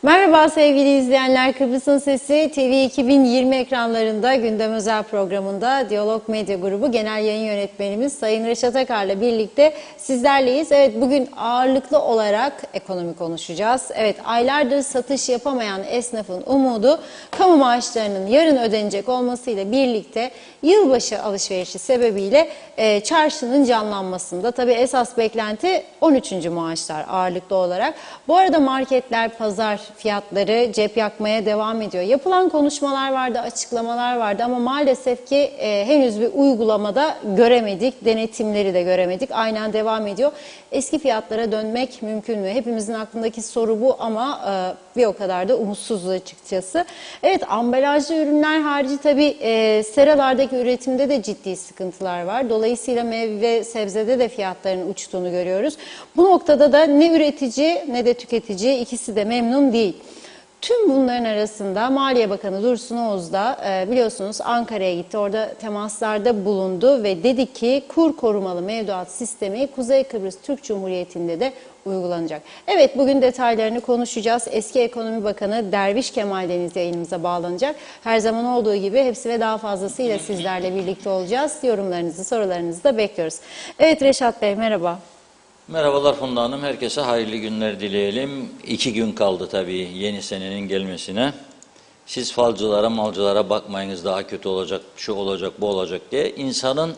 Merhaba sevgili izleyenler, Kıbrıs'ın Sesi TV 2020 ekranlarında gündem özel programında Diyalog Medya Grubu Genel Yayın Yönetmenimiz Sayın Reşat Akar'la birlikte sizlerleyiz. Evet, bugün ağırlıklı olarak ekonomi konuşacağız. Evet, aylardır satış yapamayan esnafın umudu kamu maaşlarının yarın ödenecek olmasıyla birlikte yılbaşı alışverişi sebebiyle çarşının canlanmasında. Tabii esas beklenti 13. maaşlar ağırlıklı olarak. Bu arada marketler, pazar fiyatları cep yakmaya devam ediyor. Yapılan konuşmalar vardı, açıklamalar vardı ama maalesef ki henüz bir uygulamada göremedik. Denetimleri de göremedik. Aynen devam ediyor. Eski fiyatlara dönmek mümkün mü? Hepimizin aklındaki soru bu ama bir o kadar da umutsuzuz açıkçası. Evet, ambalajlı ürünler harici tabii seralardaki üretimde de ciddi sıkıntılar var. Dolayısıyla meyve sebzede de fiyatların uçtuğunu görüyoruz. Bu noktada da ne üretici ne de tüketici ikisi de memnun değil. Tüm bunların arasında Maliye Bakanı Dursun Oğuz da biliyorsunuz Ankara'ya gitti. Orada temaslarda bulundu ve dedi ki kur korumalı mevduat sistemi Kuzey Kıbrıs Türk Cumhuriyeti'nde de uygulanacak. Evet, bugün detaylarını konuşacağız. Eski Ekonomi Bakanı Derviş Kemal Deniz yayınımıza bağlanacak. Her zaman olduğu gibi hepsi ve daha fazlasıyla sizlerle birlikte olacağız. Yorumlarınızı, sorularınızı da bekliyoruz. Evet Reşat Bey, merhaba. Merhabalar Funda Hanım. Herkese hayırlı günler dileyelim. 2 gün kaldı tabii yeni senenin gelmesine. Siz falcılara, malcılara bakmayınız daha kötü olacak, şu olacak, bu olacak diye. İnsanın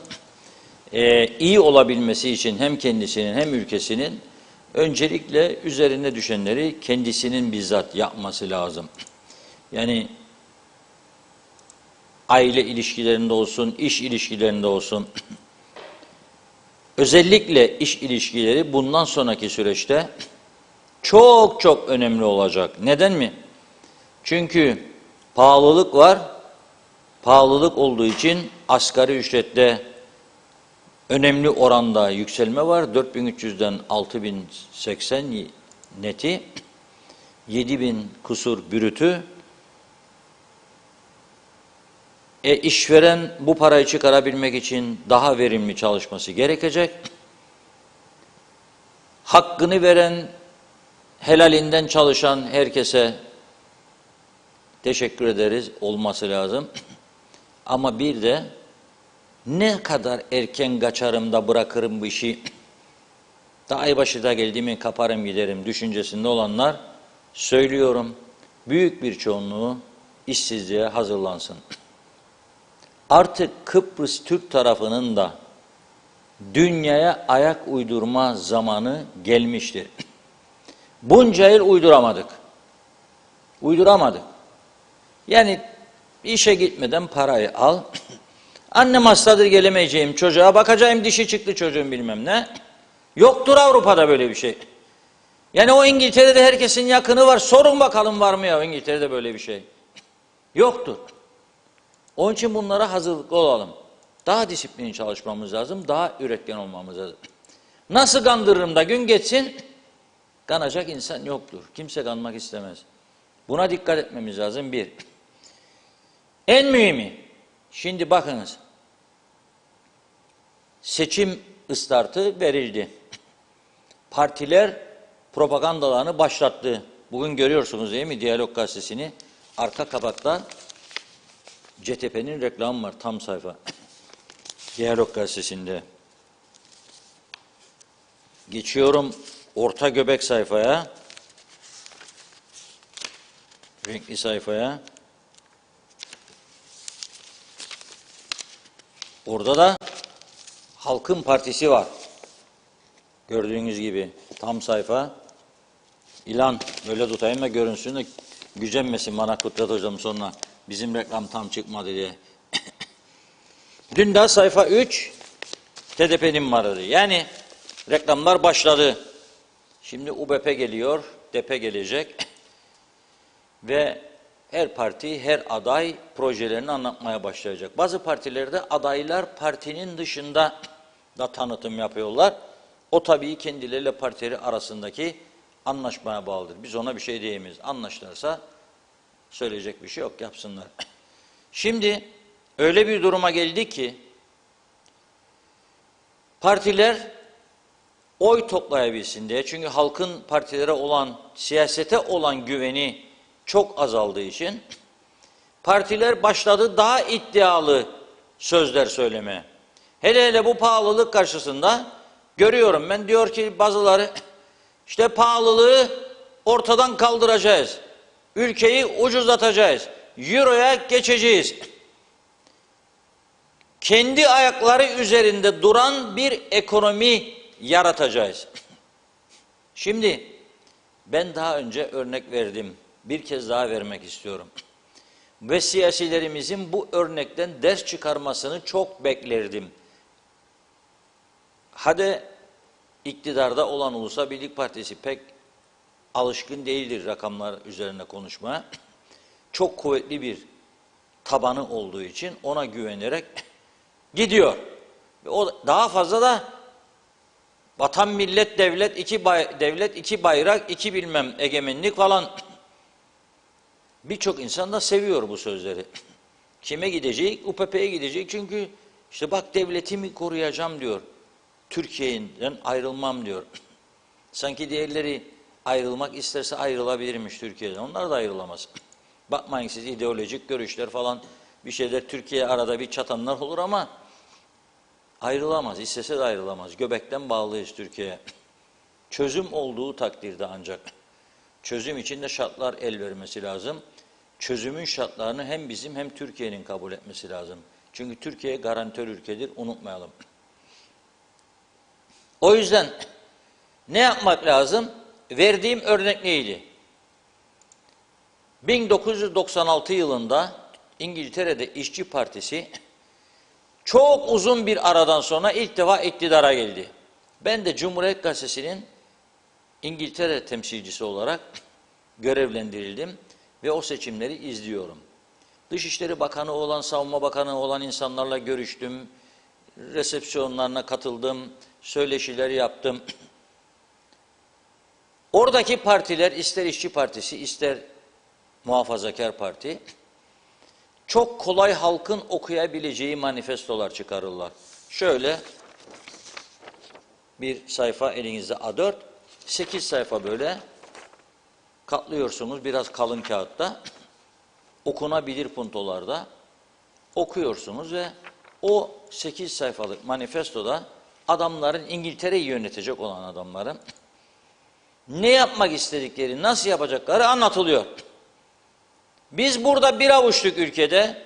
iyi olabilmesi için hem kendisinin hem ülkesinin öncelikle üzerine düşenleri kendisinin bizzat yapması lazım. Yani aile ilişkilerinde olsun, iş ilişkilerinde olsun. Özellikle iş ilişkileri bundan sonraki süreçte çok çok önemli olacak. Neden mi? Çünkü pahalılık var. Pahalılık olduğu için asgari ücrette önemli oranda yükselme var. 4.300'den 6.080 neti, 7.000 kusur brütü. İşveren bu parayı çıkarabilmek için daha verimli çalışması gerekecek. Hakkını veren, helalinden çalışan herkese teşekkür ederiz, olması lazım. Ama bir de ne kadar erken kaçarım da bırakırım bu işi, daha ay başı da geldiğimi kaparım giderim düşüncesinde olanlar, söylüyorum, büyük bir çoğunluğu işsizliğe hazırlansın. Artık Kıbrıs Türk tarafının da dünyaya ayak uydurma zamanı gelmiştir. Bunca yıl uyduramadık. Uyduramadık. Yani işe gitmeden parayı al. Annem hastadır gelemeyeceğim, çocuğa bakacağım, dişi çıktı çocuğun bilmem ne. Yoktur Avrupa'da böyle bir şey. Yani o İngiltere'de herkesin yakını var. Sorun bakalım var mı ya İngiltere'de böyle bir şey. Yoktur. Onun için bunlara hazırlıklı olalım. Daha disiplinli çalışmamız lazım, daha üretken olmamız lazım. Nasıl kandırırım da gün geçsin, kanacak insan yoktur. Kimse kanmak istemez. Buna dikkat etmemiz lazım bir. En mühimi, şimdi bakınız, seçim ıstartı verildi. Partiler propagandalarını başlattı. Bugün görüyorsunuz değil mi Diyalog Gazetesi'ni? Arka kapakta CTP'nin reklamı var, tam sayfa. Diyalog Gazetesi'nde. Geçiyorum orta göbek sayfaya. Renkli sayfaya. Orada da Halkın Partisi var. Gördüğünüz gibi tam sayfa. İlan böyle tutayım da görünsün de gücenmesin bana Kudret Hocam sonra. Bizim reklam tam çıkmadı diye. Dün de sayfa 3 TDP'nin vardı. Yani reklamlar başladı. Şimdi UBP geliyor, DP gelecek. Ve her parti, her aday projelerini anlatmaya başlayacak. Bazı partilerde adaylar partinin dışında da tanıtım yapıyorlar. O tabii kendileriyle partileri arasındaki anlaşmaya bağlıdır. Biz ona bir şey diyemeyiz. Anlaşlarsa söyleyecek bir şey yok, yapsınlar. Şimdi öyle bir duruma geldi ki partiler oy toplayabilsin diye. Çünkü halkın partilere olan, siyasete olan güveni çok azaldığı için partiler başladı daha iddialı sözler söylemeye. Hele hele bu pahalılık karşısında görüyorum ben, diyor ki bazıları işte pahalılığı ortadan kaldıracağız. Ülkeyi ucuzlatacağız. Euro'ya geçeceğiz. Kendi ayakları üzerinde duran bir ekonomi yaratacağız. Şimdi ben daha önce örnek verdim. Bir kez daha vermek istiyorum. Ve siyasilerimizin bu örnekten ders çıkarmasını çok beklerdim. Hadi iktidarda olan Ulusal Birlik Partisi pek alışkın değildir rakamlar üzerine konuşmaya. Çok kuvvetli bir tabanı olduğu için ona güvenerek gidiyor. O daha fazla da vatan, millet, devlet, iki bayrak, iki bilmem egemenlik falan. Birçok insan da seviyor bu sözleri. Kime gidecek? UPP'ye gidecek. Çünkü işte bak devletimi koruyacağım diyor. Türkiye'den ayrılmam diyor. Sanki diğerleri ayrılmak isterse ayrılabilirmiş Türkiye'den. Onlar da ayrılamaz. Bakmayın siz ideolojik görüşler falan bir şeyler, Türkiye arada bir çatanlar olur ama ayrılamaz. İstese de ayrılamaz. Göbekten bağlıyız Türkiye'ye. Çözüm olduğu takdirde ancak. Çözüm için de şartlar el vermesi lazım. Çözümün şartlarını hem bizim hem Türkiye'nin kabul etmesi lazım. Çünkü Türkiye garantör ülkedir, unutmayalım. O yüzden ne yapmak lazım? Verdiğim örnek neydi? 1996 yılında İngiltere'de İşçi Partisi çok uzun bir aradan sonra ilk defa iktidara geldi. Ben de Cumhuriyet Gazetesi'nin İngiltere temsilcisi olarak görevlendirildim ve o seçimleri izliyorum. Dışişleri Bakanı olan, Savunma Bakanı olan insanlarla görüştüm, resepsiyonlarına katıldım, söyleşiler yaptım. Oradaki partiler, ister İşçi Partisi, ister Muhafazakar Parti, çok kolay halkın okuyabileceği manifestolar çıkarırlar. Şöyle bir sayfa elinizde A4, 8 sayfa böyle katlıyorsunuz biraz kalın kağıtta, okunabilir puntolarda okuyorsunuz ve o 8 sayfalık manifestoda adamların, İngiltere'yi yönetecek olan adamların ne yapmak istedikleri, nasıl yapacakları anlatılıyor. Biz burada bir avuçluk ülkede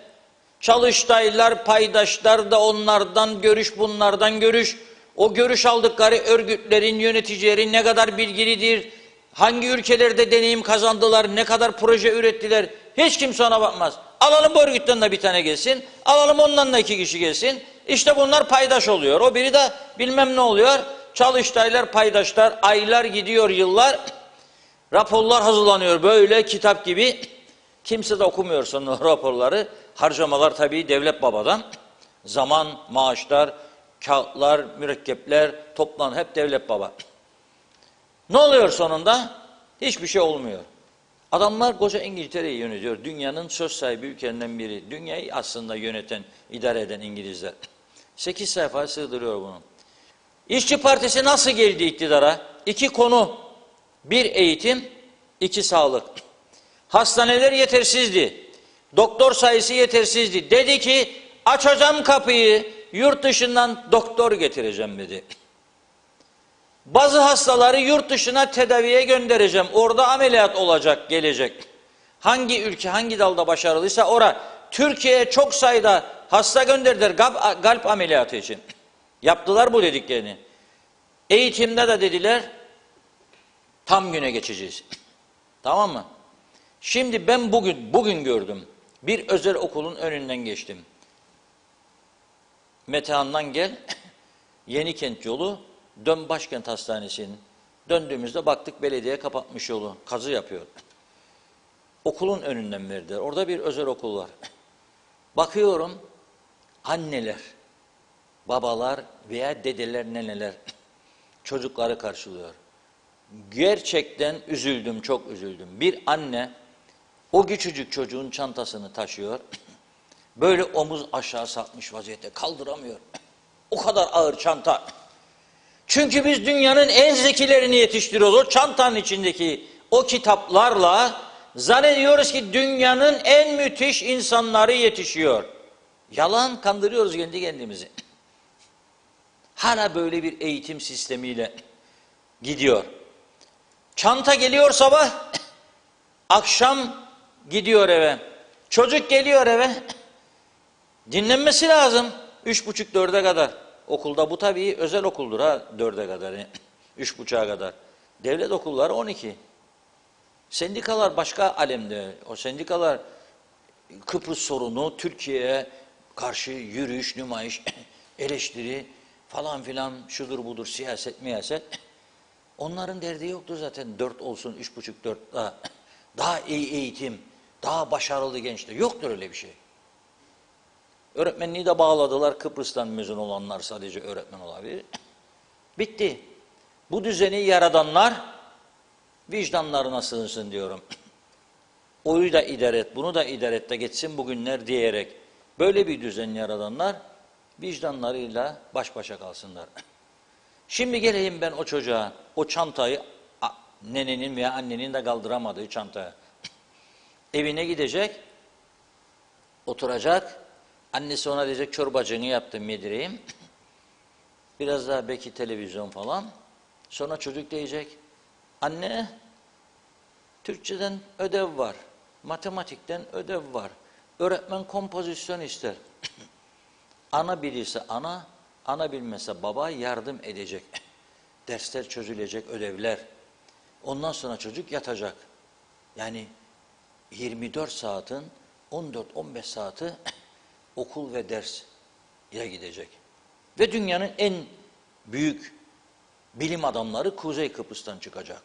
çalıştaylar, paydaşlar da onlardan görüş, bunlardan görüş, o görüş aldıkları örgütlerin yöneticileri ne kadar bilgilidir, hangi ülkelerde deneyim kazandılar, ne kadar proje ürettiler, hiç kimse ona bakmaz. Alalım bu örgütten de bir tane gelsin, alalım ondan da 2 kişi gelsin, işte bunlar paydaş oluyor. O biri de bilmem ne oluyor, çalıştaylar, paydaşlar, aylar gidiyor, yıllar, raporlar hazırlanıyor böyle kitap gibi. Kimse de okumuyor sonra o raporları. Harcamalar tabii devlet babadan. Zaman, maaşlar, kağıtlar, mürekkepler toplan hep devlet baba. Ne oluyor sonunda? Hiçbir şey olmuyor. Adamlar koca İngiltere'yi yönetiyor. Dünyanın söz sahibi ülkelerinden biri. Dünyayı aslında yöneten, idare eden İngilizler. 8 sayfaya sığdırıyor bunu. İşçi Partisi nasıl geldi iktidara? 2 konu. 1 eğitim, 2 sağlık. Hastaneler yetersizdi. Doktor sayısı yetersizdi. Dedi ki açacağım kapıyı, yurt dışından doktor getireceğim dedi. Bazı hastaları yurt dışına tedaviye göndereceğim. Orada ameliyat olacak, gelecek. Hangi ülke, hangi dalda başarılıysa oraya. Türkiye'ye çok sayıda hasta gönderdiler kalp ameliyatı için. Yaptılar bu dediklerini. Eğitimde de dediler tam güne geçeceğiz. Tamam mı? Şimdi ben bugün gördüm. Bir özel okulun önünden geçtim. Metehan'dan gel, Yenikent yolu, dön Başkent Hastanesi'nin. Döndüğümüzde baktık belediye kapatmış yolu, kazı yapıyor. Okulun önünden verdiler. Orada bir özel okul var. Bakıyorum, anneler, babalar veya dedeler, neneler çocukları karşılıyor. Gerçekten üzüldüm, çok üzüldüm. Bir anne o küçücük çocuğun çantasını taşıyor. Böyle omuz aşağı sarkmış vaziyette, kaldıramıyor. O kadar ağır çanta. Çünkü biz dünyanın en zekilerini yetiştiriyoruz. O çantanın içindeki o kitaplarla zannediyoruz ki dünyanın en müthiş insanları yetişiyor. Yalan, kandırıyoruz kendi kendimizi. Hala böyle bir eğitim sistemiyle gidiyor. Çanta geliyor sabah, akşam gidiyor eve. Çocuk geliyor eve, dinlenmesi lazım 3.30-4'e kadar. Okulda bu tabii özel okuldur ha, 4'e kadar, 3.30'a kadar. Devlet okulları 12. Sendikalar başka alemde. O sendikalar Kıbrıs sorunu, Türkiye'ye karşı yürüyüş, nümayiş, eleştiri falan filan, şudur budur, siyaset, miyaset. Onların derdi yoktur zaten 4 olsun, 3.5-4 daha iyi eğitim, daha başarılı gençler. Yoktur öyle bir şey. Öğretmenliği de bağladılar. Kıbrıs'tan mezun olanlar sadece öğretmen olabilir. Bitti. Bu düzeni yaradanlar vicdanlarına sığınsın diyorum. Oyu da idare et, bunu da idare et de geçsin bugünler diyerek böyle bir düzen yaradanlar vicdanlarıyla baş başa kalsınlar. Şimdi geleyim ben o çocuğa, o çantayı, nenenin veya annenin de kaldıramadığı çantaya. Evine gidecek, oturacak, annesi ona diyecek çorbacığını yaptım yedireyim. Biraz daha belki televizyon falan. Sonra çocuk diyecek, anne Türkçeden ödev var, matematikten ödev var, öğretmen kompozisyon ister. Ana bilirse ana, ana bilmese baba yardım edecek. Dersler çözülecek, ödevler. Ondan sonra çocuk yatacak. Yani 24 saatin 14-15 saati okul ve ders ile gidecek. Ve dünyanın en büyük bilim adamları Kuzey Kıbrıs'tan çıkacak.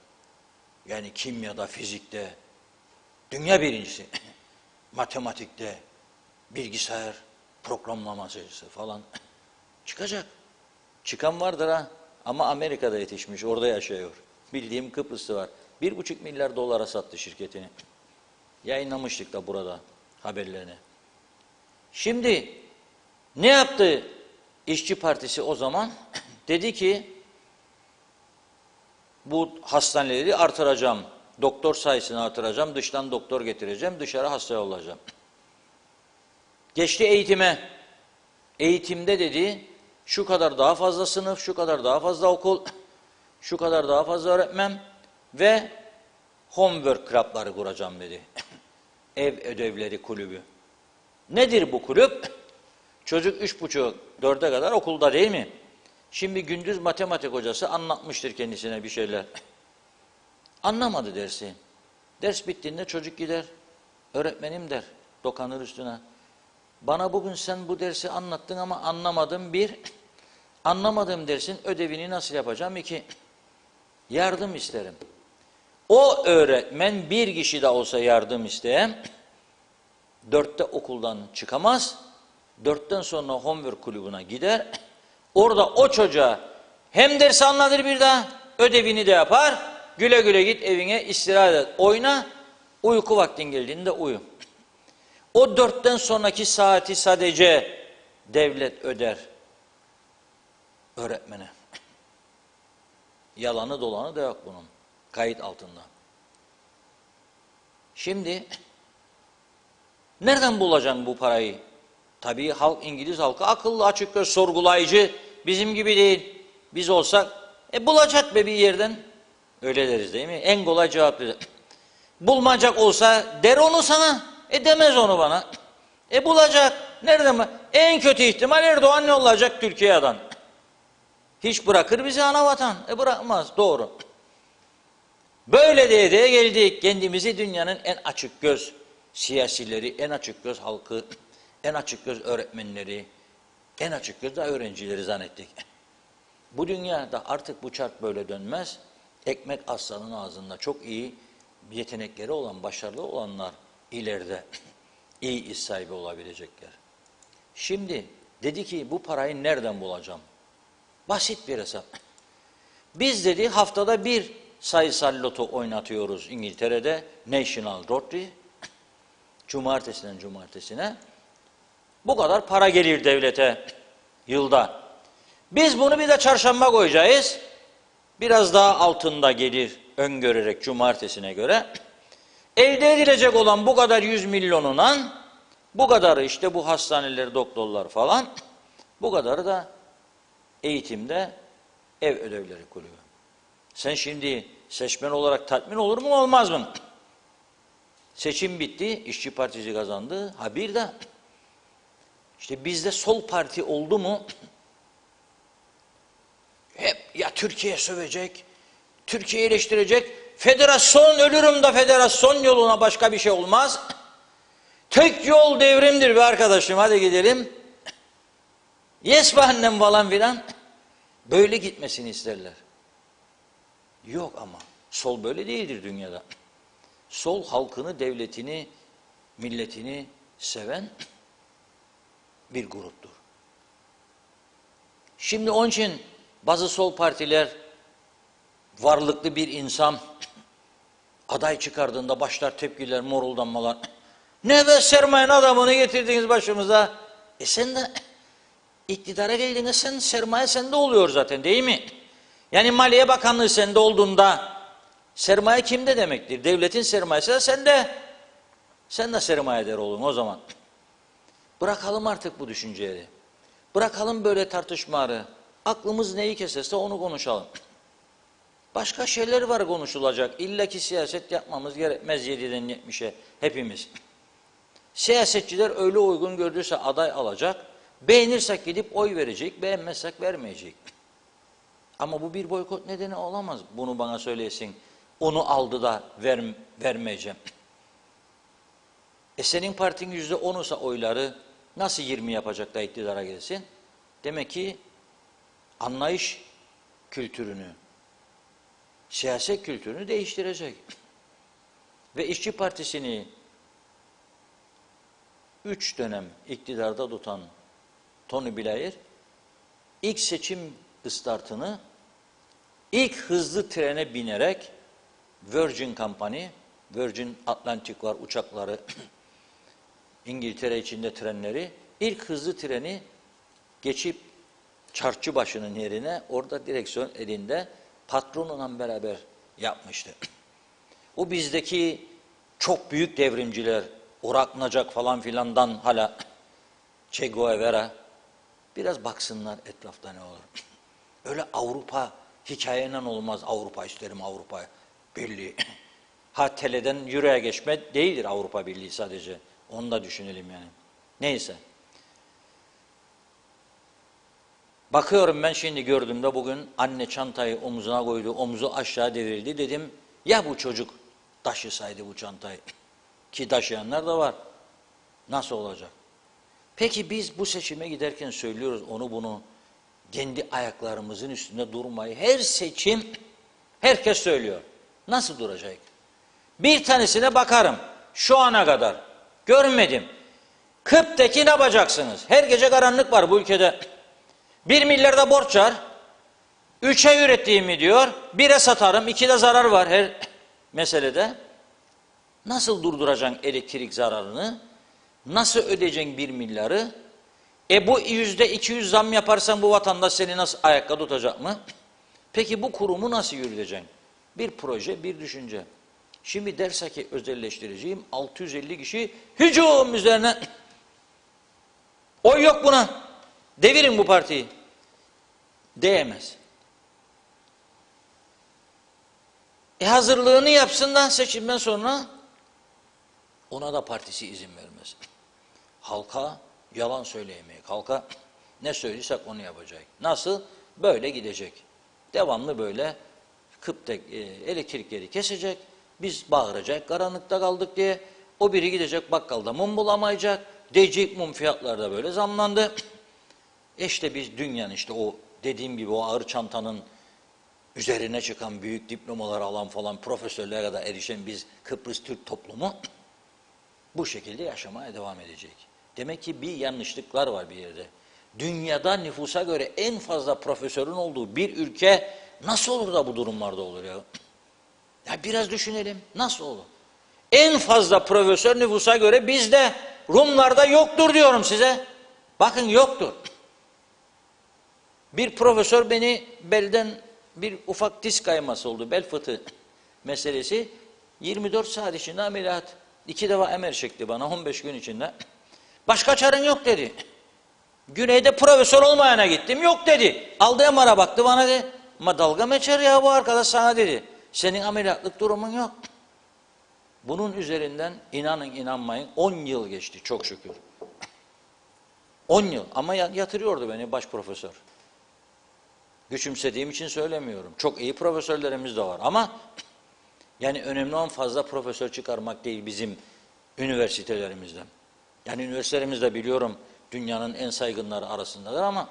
Yani kimyada, fizikte, dünya birincisi. Matematikte, bilgisayar programlaması falan çıkacak. Çıkan vardır ha. Ama Amerika'da yetişmiş, orada yaşıyor. Bildiğim Kıbrıs'ta var. 1,5 milyar dolara sattı şirketini. Yayınlamıştık da burada haberlerini. Şimdi ne yaptı İşçi Partisi o zaman? Dedi ki bu hastaneleri artıracağım. Doktor sayısını artıracağım. Dıştan doktor getireceğim. Dışarı hasta yollayacağım. Geçti eğitime. Eğitimde dedi şu kadar daha fazla sınıf, şu kadar daha fazla okul, şu kadar daha fazla öğretmen ve homework club'ları kuracağım dedi. Ev ödevleri kulübü. Nedir bu kulüp? Çocuk 3.30-4'e kadar okulda değil mi? Şimdi gündüz matematik hocası anlatmıştır kendisine bir şeyler. Anlamadı dersi. Ders bittiğinde çocuk gider. Öğretmenim der. Dokanır üstüne. Bana bugün sen bu dersi anlattın ama anlamadım. 1. Anlamadığım dersin ödevini nasıl yapacağım? 2. Yardım isterim. O öğretmen bir kişi de olsa yardım isteyen 4'te okuldan çıkamaz. 4'ten sonra homework kulübüne gider. Orada o çocuğa hem dersi anlatır bir daha, ödevini de yapar. Güle güle git evine, istirahat et, oyna. Uyku vaktin geldiğinde uyu. O 4'ten sonraki saati sadece devlet öder öğretmene. Yalanı dolanı da yok bunun. Kayıt altında. Şimdi nereden bulacaksın bu parayı? Tabii halk, İngiliz halkı akıllı, açık göz, sorgulayıcı, bizim gibi değil. Biz olsak bulacak be bir yerden. Öyle deriz değil mi? En kolay cevap verir. Bulmayacak olsa der onu sana. Demez onu bana. Bulacak. Nereden mi? En kötü ihtimal Erdoğan ne olacak Türkiye'den? Hiç bırakır bizi anavatan. Bırakmaz. Doğru. Böyle diye geldik. Kendimizi dünyanın en açık göz siyasileri, en açık göz halkı, en açık göz öğretmenleri, en açık göz de öğrencileri zannettik. Bu dünyada artık bu çark böyle dönmez. Ekmek aslanın ağzında çok iyi yetenekleri olan, başarılı olanlar ileride iyi iş sahibi olabilecekler. Şimdi dedi ki bu parayı nereden bulacağım? Basit bir hesap. Biz dedi haftada bir sayısal loto oynatıyoruz İngiltere'de. National Lottery. Cumartesinden cumartesine. Bu kadar para gelir devlete yılda. Biz bunu bir de çarşamba koyacağız. Biraz daha altında gelir öngörerek cumartesine göre. Elde edilecek olan bu kadar 100 milyonundan bu kadarı işte bu hastaneler, doktorlar falan, bu kadarı da eğitimde ev ödevleri kuruyor. Sen şimdi seçmen olarak tatmin olur mu olmaz mı? Seçim bitti, İşçi Partisi kazandı. Ha bir de işte bizde sol parti oldu mu hep ya Türkiye sövecek, Türkiye eleştirecek, federasyon ölürüm de federasyon yoluna başka bir şey olmaz. Tek yol devrimdir be arkadaşım, hadi gidelim. Yes be annem falan filan. Böyle gitmesini isterler. Yok ama sol böyle değildir dünyada. Sol halkını, devletini, milletini seven bir gruptur. Şimdi onun için bazı sol partiler varlıklı bir insan aday çıkardığında başlar tepkiler, moruldanmalar. Ne be sermayenin adamını getirdiniz başımıza. Sen de iktidara geldiğinde sermaye sende oluyor zaten değil mi? Yani Maliye Bakanlığı sende olduğunda sermaye kimde demektir? Devletin sermayesi de sende. Sen de sermayedar olun o zaman. Bırakalım artık bu düşünceleri. Bırakalım böyle tartışmaları. Aklımız neyi keserse onu konuşalım. Başka şeyler var konuşulacak. İlla ki siyaset yapmamız gerekmez 7'den 70'e hepimiz. Siyasetçiler öyle uygun gördüyse aday alacak. Beğenirsek gidip oy verecek, beğenmezsek vermeyecek. Ama bu bir boykot nedeni olamaz. Bunu bana söyleyesin. Onu aldı da vermeyeceğim. Senin partin %10'uysa oyları nasıl 20 yapacak da iktidara gelsin? Demek ki anlayış kültürünü, siyaset kültürünü değiştirecek. Ve İşçi Partisi'ni 3 dönem iktidarda tutan Tony Blair, ilk seçim ıstartını ilk hızlı trene binerek Virgin Company, Virgin Atlantic var uçakları, İngiltere içinde trenleri, ilk hızlı treni geçip Çarşıbaşı'nın yerine orada direksiyon elinde patronunla beraber yapmıştı. O bizdeki çok büyük devrimciler, Orak falan filandan hala Che Guevara, biraz baksınlar etrafta ne olur. Öyle Avrupa hikayeyle olmaz. Avrupa isterim, Avrupa Birliği. Ha teleden euroya geçme değildir Avrupa Birliği sadece. Onu da düşünelim yani. Neyse. Bakıyorum ben şimdi gördüğümde bugün anne çantayı omzuna koydu, omzu aşağı devrildi. Dedim ya bu çocuk taşısaydı bu çantayı. Ki taşıyanlar da var. Nasıl olacak? Peki biz bu seçime giderken söylüyoruz onu bunu. Kendi ayaklarımızın üstünde durmayı her seçim herkes söylüyor. Nasıl duracak? Bir tanesine bakarım. Şu ana kadar görmedim. Kıp'taki ne yapacaksınız? Her gece karanlık var bu ülkede. 1 milyar da borç var. 3'e ürettiğimi diyor. 1'e satarım. 2'de zarar var her meselede. Nasıl durduracaksın elektrik zararını? Nasıl ödeyeceksin 1 milyarı? Bu %200 zam yaparsan bu vatandaş seni nasıl ayakta tutacak mı? Peki bu kurumu nasıl yürüteceksin? Bir proje, bir düşünce. Şimdi derse ki özelleştireceğim 650 kişi hücum üzerine. Oy yok buna. Devirin bu partiyi. Diyemez. Hazırlığını yapsın da seçimden sonra ona da partisi izin vermez. Halka yalan söyleyemeyecek. Halka ne söylüyorsak onu yapacak. Nasıl? Böyle gidecek. Devamlı böyle elektrikleri kesecek. Biz bağıracak, karanlıkta kaldık diye. O biri gidecek bakkalda mum bulamayacak. Diyecek mum fiyatları da böyle zamlandı. İşte biz dünyanın işte o dediğim gibi o ağır çantanın üzerine çıkan büyük diplomalar alan falan profesörlere kadar erişen biz Kıbrıs Türk toplumu bu şekilde yaşamaya devam edecek. Demek ki bir yanlışlıklar var bir yerde. Dünyada nüfusa göre en fazla profesörün olduğu bir ülke nasıl olur da bu durumlarda olur ya? Ya biraz düşünelim. Nasıl olur? En fazla profesör nüfusa göre bizde, Rumlarda yoktur diyorum size. Bakın yoktur. Bir profesör beni belden bir ufak diz kayması oldu. Bel fıtığı meselesi. 24 saat içinde ameliyat. 2 defa MR çekti bana 15 gün içinde. Başka çaren yok dedi. Güneyde profesör olmayana gittim. Yok dedi. Aldı MR'a baktı bana dedi. Ama dalga geçer ya bu arkadaş sana dedi. Senin ameliyatlık durumun yok. Bunun üzerinden inanın inanmayın 10 yıl geçti çok şükür. 10 yıl ama yatırıyordu beni baş profesör. Küçümsediğim için söylemiyorum. Çok iyi profesörlerimiz de var ama yani önemli olan fazla profesör çıkarmak değil bizim üniversitelerimizden. Yani üniversitelerimizde biliyorum dünyanın en saygınları arasındadır ama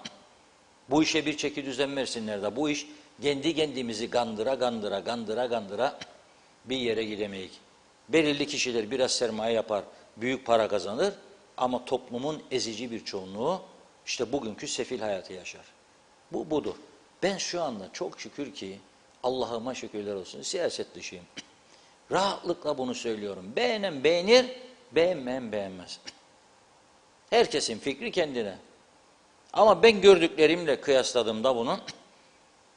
bu işe bir çeki düzen versinler de bu iş kendi kendimizi gandıra bir yere gidemeyiz. Belirli kişiler biraz sermaye yapar, büyük para kazanır ama toplumun ezici bir çoğunluğu işte bugünkü sefil hayatı yaşar. Bu budur. Ben şu anda çok şükür ki Allah'ıma şükürler olsun siyaset dışıyım. Rahatlıkla bunu söylüyorum. Beğenen beğenir, beğenmeyen beğenmez. Herkesin fikri kendine. Ama ben gördüklerimle kıyasladığımda bunu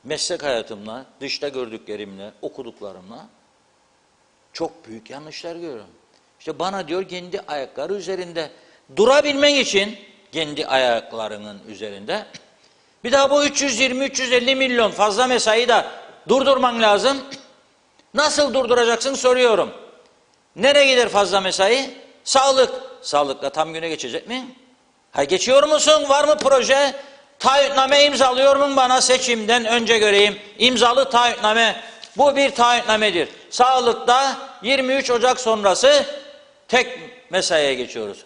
meslek hayatımla, dışta gördüklerimle, okuduklarımla çok büyük yanlışlar görüyorum. İşte bana diyor kendi ayakları üzerinde durabilmen için kendi ayaklarının üzerinde bir daha bu 320-350 milyon fazla mesai de durdurman lazım. Nasıl durduracaksın soruyorum. Nereye gider fazla mesai? Sağlık. Sağlıkla tam güne geçecek mi? Ha geçiyor musun? Var mı proje? Taahhütname imzalıyor mu bana seçimden önce göreyim. İmzalı taahhütname. Bu bir taahhütnamedir. Sağlıkta 23 Ocak sonrası tek mesaiye geçiyoruz.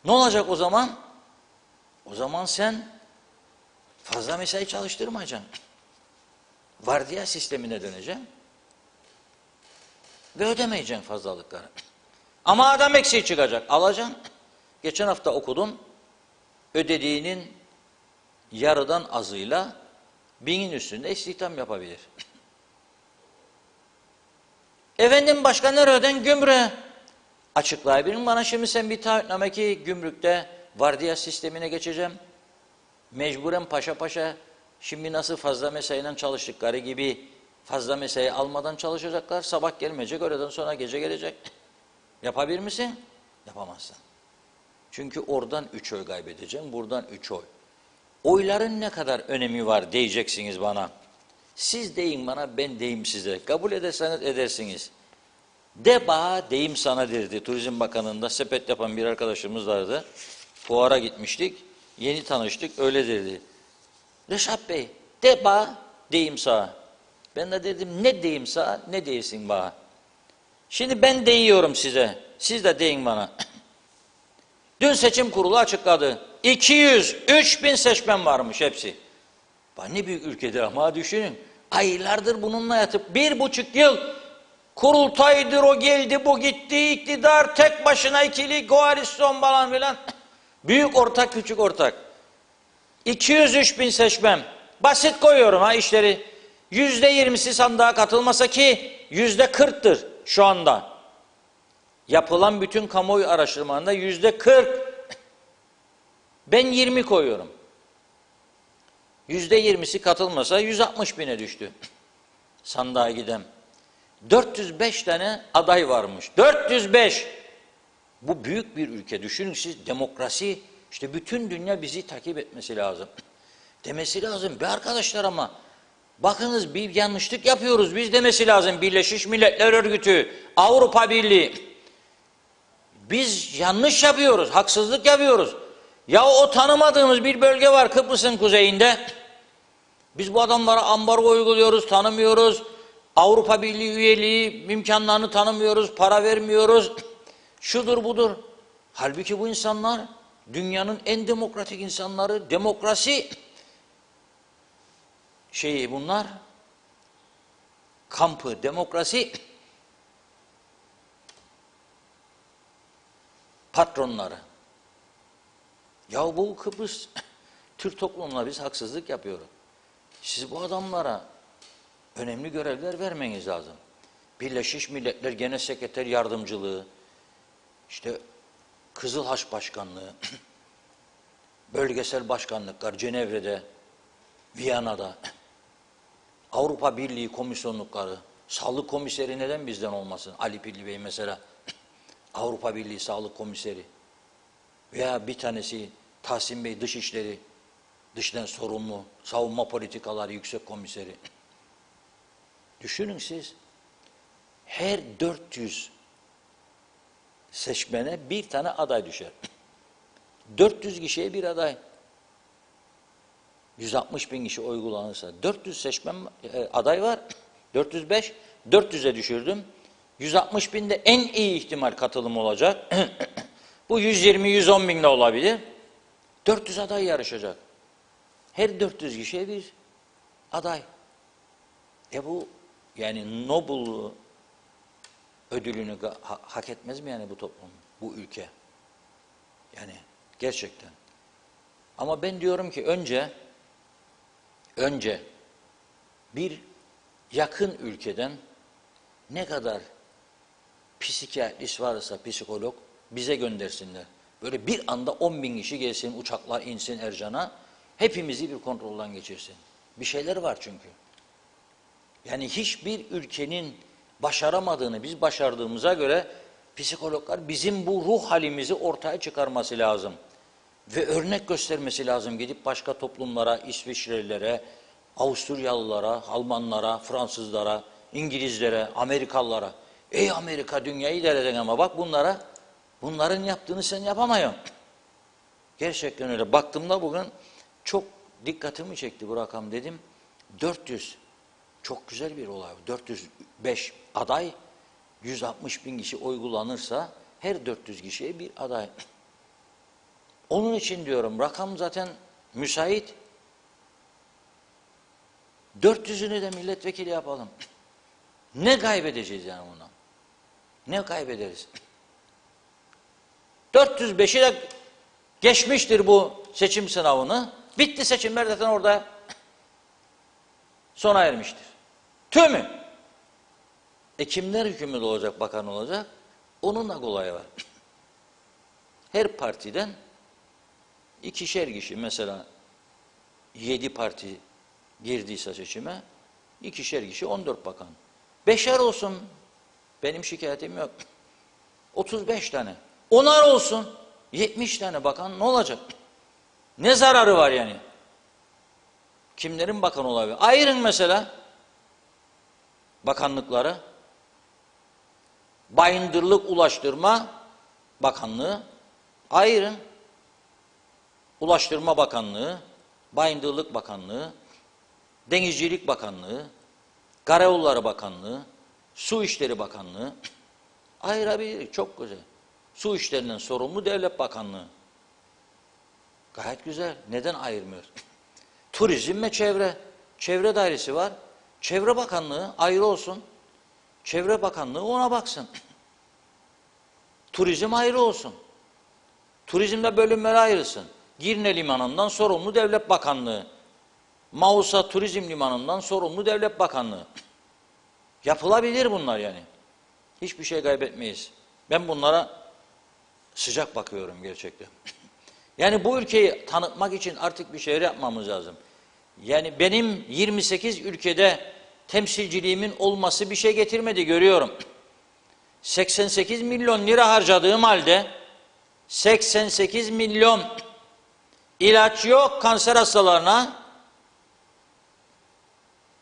Ne olacak o zaman? O zaman sen fazla mesai çalıştırmayacaksın. Vardiya sistemine döneceksin. Ve ödemeyeceksin fazlalıkları. Ama adam eksiği çıkacak. Alacaksın. Geçen hafta okudum. Ödediğinin yarıdan azıyla 1000'in üstünde istihdam yapabilir. Efendim başka nereden? Gümrüğe. Açıklayabilirim bana şimdi sen bir taahhütname ki gümrükte vardiya sistemine geçeceğim. Mecburen paşa paşa şimdi nasıl fazla mesaiyle çalıştıkları gibi fazla mesai almadan çalışacaklar. Sabah gelmeyecek, öğleden sonra gece gelecek. Yapabilir misin? Yapamazsın. Çünkü oradan 3 oy kaybedeceğim, buradan 3 oy. Oyların ne kadar önemi var diyeceksiniz bana. Siz deyin bana, ben deyim size. Kabul ederseniz edersiniz. De bana deyim sana derdi. Turizm Bakanı'nda sepet yapan bir arkadaşımız vardı. Fuara gitmiştik. Yeni tanıştık. Öyle dedi. Reşat Bey, de bana deyim sana. Ben de dedim ne deyim sana, ne değilsin bana. Şimdi ben deyiyorum size. Siz de deyin bana. Dün seçim kurulu açıkladı. 203 bin seçmen varmış hepsi. Bak ne büyük ülkedir ama düşünün. Aylardır bununla yatıp 1,5 yıl kurultaydır o geldi bu gitti iktidar tek başına ikili koalisyon falan filan. Büyük ortak küçük ortak. 203 bin seçmen. Basit koyuyorum ha işleri. %20'si sandığa katılmasa ki %40'tır şu anda. Yapılan bütün kamuoyu araştırmalarında %40. Ben 20 koyuyorum. %20'si katılmasa 160 bine düştü. Sandığa giden. 405 tane aday varmış. 405. Bu büyük bir ülke. Düşünün siz demokrasi, işte bütün dünya bizi takip etmesi lazım. Demesi lazım. Be arkadaşlar ama bakınız bir yanlışlık yapıyoruz. Biz demesi lazım. Birleşmiş Milletler Örgütü, Avrupa Birliği. Biz yanlış yapıyoruz, haksızlık yapıyoruz. Ya o tanımadığımız bir bölge var Kıbrıs'ın kuzeyinde. Biz bu adamlara ambargo uyguluyoruz, tanımıyoruz. Avrupa Birliği üyeliği imkanlarını tanımıyoruz, para vermiyoruz. Şudur budur. Halbuki bu insanlar dünyanın en demokratik insanları, demokrasi bunlar. Kampı, demokrasi patronları. Ya bu Kıbrıs Türk toplumuna biz haksızlık yapıyoruz. Siz bu adamlara önemli görevler vermeniz lazım. Birleşmiş Milletler Genel Sekreter Yardımcılığı, işte Kızıl Haç Başkanlığı, bölgesel başkanlıklar Cenevre'de, Viyana'da, Avrupa Birliği komisyonlukları, sağlık komiseri neden bizden olmasın? Ali Pilli Bey mesela, Avrupa Birliği Sağlık Komiseri veya bir tanesi Tahsin Bey Dışişleri, dıştan sorumlu, savunma politikaları yüksek komiseri. Düşünün siz, her 400 seçmene bir tane aday düşer. 400 kişiye bir aday. 160 bin kişi oy kullanırsa 400 seçmen aday var. 405, 400'e düşürdüm. 160 binde en iyi ihtimal katılım olacak. Bu 120-110 bin de olabilir. 400 aday yarışacak. Her 400 kişiye bir aday. Bu yani Nobel ödülünü hak etmez mi yani bu toplum, bu ülke? Yani gerçekten. Ama ben diyorum ki önce bir yakın ülkeden ne kadar psikiyatrist varsa psikolog bize göndersinler. Böyle bir anda 10 bin kişi gelsin, uçaklar insin Ercan'a, hepimizi bir kontrolden geçirsin. Bir şeyler var çünkü. Yani hiçbir ülkenin başaramadığını biz başardığımıza göre psikologlar bizim bu ruh halimizi ortaya çıkarması lazım. Ve örnek göstermesi lazım. Gidip başka toplumlara, İsviçrelilere, Avusturyalılara, Almanlara, Fransızlara, İngilizlere, Amerikalılara. Ey Amerika dünyayı idare eden ama bak bunların yaptığını sen yapamıyorsun. Gerçekten öyle. Baktığımda bugün çok dikkatimi çekti bu rakam dedim. 400. Çok güzel bir olay. 405 aday, 160 bin kişi oy kullanırsa her 400 kişiye bir aday. Onun için diyorum rakam zaten müsait. 400'ünü de milletvekili yapalım. Ne kaybedeceğiz yani bundan? Ne kaybederiz? 405'i de geçmiştir bu seçim sınavını. Bitti seçimler zaten orada sona ermiştir. Tümü. Kimler hükümlü olacak, bakan olacak? Onun da kolayı var. Her partiden 2'şer kişi mesela 7 parti girdiyse seçime 2'şer kişi 14 bakan. 5'er olsun. Benim şikayetim yok. 35 tane. 10'ar olsun. 70 tane bakan ne olacak? Ne zararı var yani? Kimlerin bakan olabilir? Ayırın mesela bakanlıkları. Bayındırlık Ulaştırma Bakanlığı ayırın. Ulaştırma Bakanlığı, Bayındırlık Bakanlığı, Denizcilik Bakanlığı, Karayolları Bakanlığı, Su İşleri Bakanlığı ayırabilir. Çok güzel. Su işlerinden sorumlu Devlet Bakanlığı. Gayet güzel. Neden ayırmıyor? Turizm ve çevre. Çevre dairesi var. Çevre Bakanlığı ayrı olsun. Çevre Bakanlığı ona baksın. Turizm ayrı olsun. Turizmde bölümlere ayrılsın. Girne Limanı'ndan sorumlu Devlet Bakanlığı. Mausa Turizm Limanı'ndan sorumlu Devlet Bakanlığı. Yapılabilir bunlar yani. Hiçbir şey kaybetmeyiz. Ben bunlara sıcak bakıyorum gerçekten. Yani bu ülkeyi tanıtmak için artık bir şeyler yapmamız lazım. Yani benim 28 ülkede temsilciliğimin olması bir şey getirmedi görüyorum. 88 milyon lira harcadığım halde 88 milyon ilaç yok kanser hastalarına.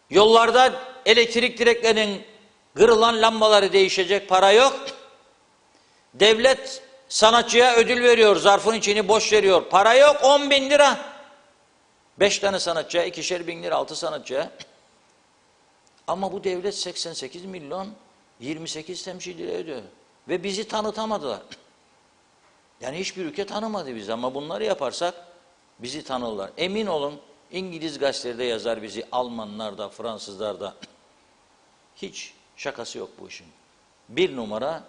Yollarda elektrik direklerinin kırılan lambaları değişecek para yok. Devlet sanatçıya ödül veriyor. Zarfın içini boş veriyor. Para yok 10 bin lira. 5 tane sanatçıya 2'şer bin lira 6 sanatçıya. Ama bu devlet 88 milyon 28 temsilciyle ödüyor. Ve bizi tanıtamadılar. Yani hiçbir ülke tanımadı bizi ama bunları yaparsak bizi tanırlar. Emin olun İngiliz gazetelerde yazar bizi, Almanlar da, Fransızlar da. Hiç şakası yok bu işin. Bir numara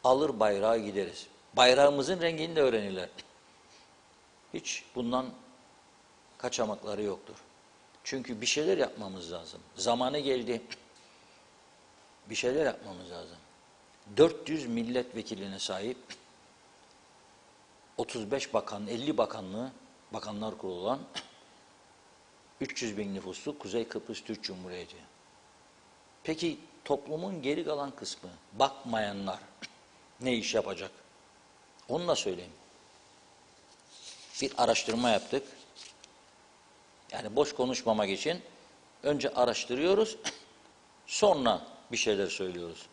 alır bayrağı gideriz. Bayrağımızın rengini de öğrenirler. Hiç bundan kaçamakları yoktur. Çünkü bir şeyler yapmamız lazım. Zamanı geldi. Bir şeyler yapmamız lazım. 400 milletvekiline sahip 35 bakan, 50 bakanlığı Bakanlar Kurulu olan 300 bin nüfuslu Kuzey Kıbrıs Türk Cumhuriyeti. Peki toplumun geri kalan kısmı, bakmayanlar ne iş yapacak? Onu da söyleyeyim. Bir araştırma yaptık. Yani boş konuşmamak için önce araştırıyoruz, sonra bir şeyler söylüyoruz.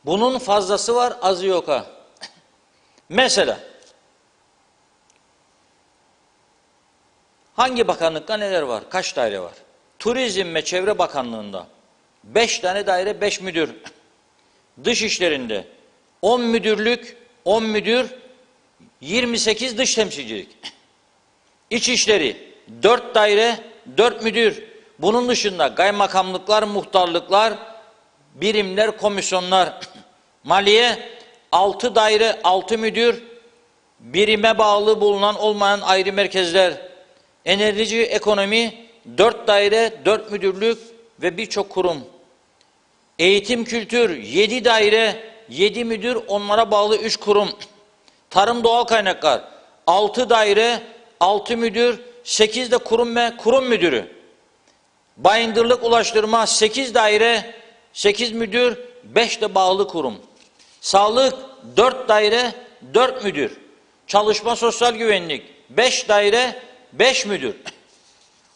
Bunun fazlası var, azı yok ha. Mesela hangi bakanlıkta neler var? Kaç daire var? Turizm ve Çevre Bakanlığı'nda 5 tane daire, 5 müdür. Dışişlerinde 10 müdürlük, 10 müdür, 28 dış temsilcilik. İçişleri 4 daire, 4 müdür. Bunun dışında kaymakamlıklar, muhtarlıklar, birimler, komisyonlar. Maliye 6 daire, 6 müdür, birime bağlı bulunan olmayan ayrı merkezler. Enerji, ekonomi 4 daire, 4 müdürlük ve birçok kurum. Eğitim, kültür 7 daire, 7 müdür, onlara bağlı 3 kurum. Tarım, doğal kaynaklar 6 daire, 6 müdür, 8 de kurum ve kurum müdürü. Bayındırlık, ulaştırma 8 daire, 8 müdür, 5 de bağlı kurum. Sağlık 4 daire, 4 müdür. Çalışma, sosyal güvenlik 5 daire, 5 müdür.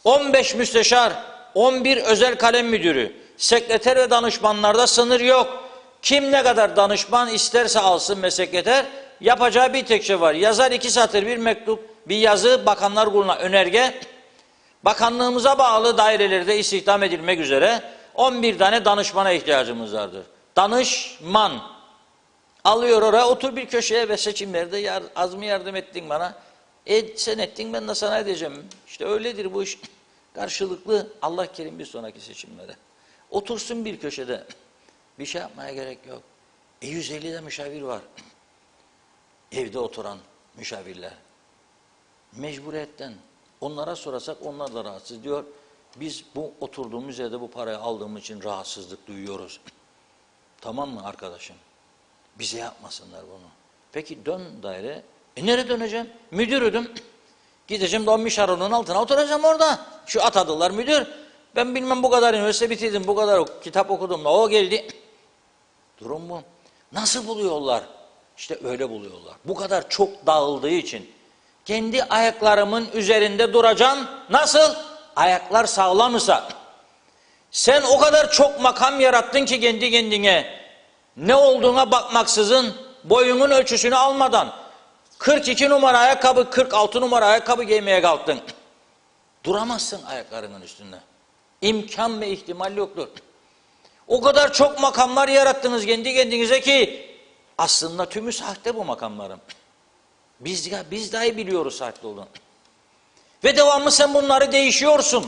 15 müsteşar, 11 özel kalem müdürü. Sekreter ve danışmanlarda sınır yok. Kim ne kadar danışman isterse alsın ve sekreter, yapacağı bir tek şey var. Yazar 2 satır bir mektup, bir yazı Bakanlar Kurulu'na önerge. Bakanlığımıza bağlı dairelerde istihdam edilmek üzere 11 tane danışmana ihtiyacımız vardır. Danışman alıyor oraya, otur bir köşeye ve seçimlerde az mı yardım ettin bana? Sen ettin, ben de sana edeceğim. İşte öyledir bu iş. Karşılıklı, Allah kerim bir sonraki seçimlere. Otursun bir köşede. Bir şey yapmaya gerek yok. 150 de müşavir var. Evde oturan müşavirler. Mecburiyetten. Onlara sorarsak onlar da rahatsız diyor. Biz bu oturduğumuz yerde bu parayı aldığımız için rahatsızlık duyuyoruz. Tamam mı arkadaşım? Bize yapmasınlar bunu. Peki dön daire. Nereye döneceğim? Müdürüdüm. Gideceğim donmuş aralığının altına oturacağım orada. Şu atadılar müdür. Ben bilmem bu kadar üniversite bitirdim, bu kadar kitap okudum da o geldi. Durum bu. Nasıl buluyorlar? İşte öyle buluyorlar. Bu kadar çok dağıldığı için. Kendi ayaklarımın üzerinde duracağım. Nasıl? Ayaklar sağlam ise. Sen o kadar çok makam yarattın ki kendi kendine. Ne olduğuna bakmaksızın, boyunun ölçüsünü almadan 42 numara ayakkabı, 46 numara ayakkabı giymeye kalktın. Duramazsın ayaklarının üstünde. İmkan ve ihtimal yoktur. O kadar çok makamlar yarattınız kendi kendinize ki aslında tümü sahte bu makamların. Biz dahi biliyoruz sahte olduğunu. Ve devamlı sen bunları değişiyorsun.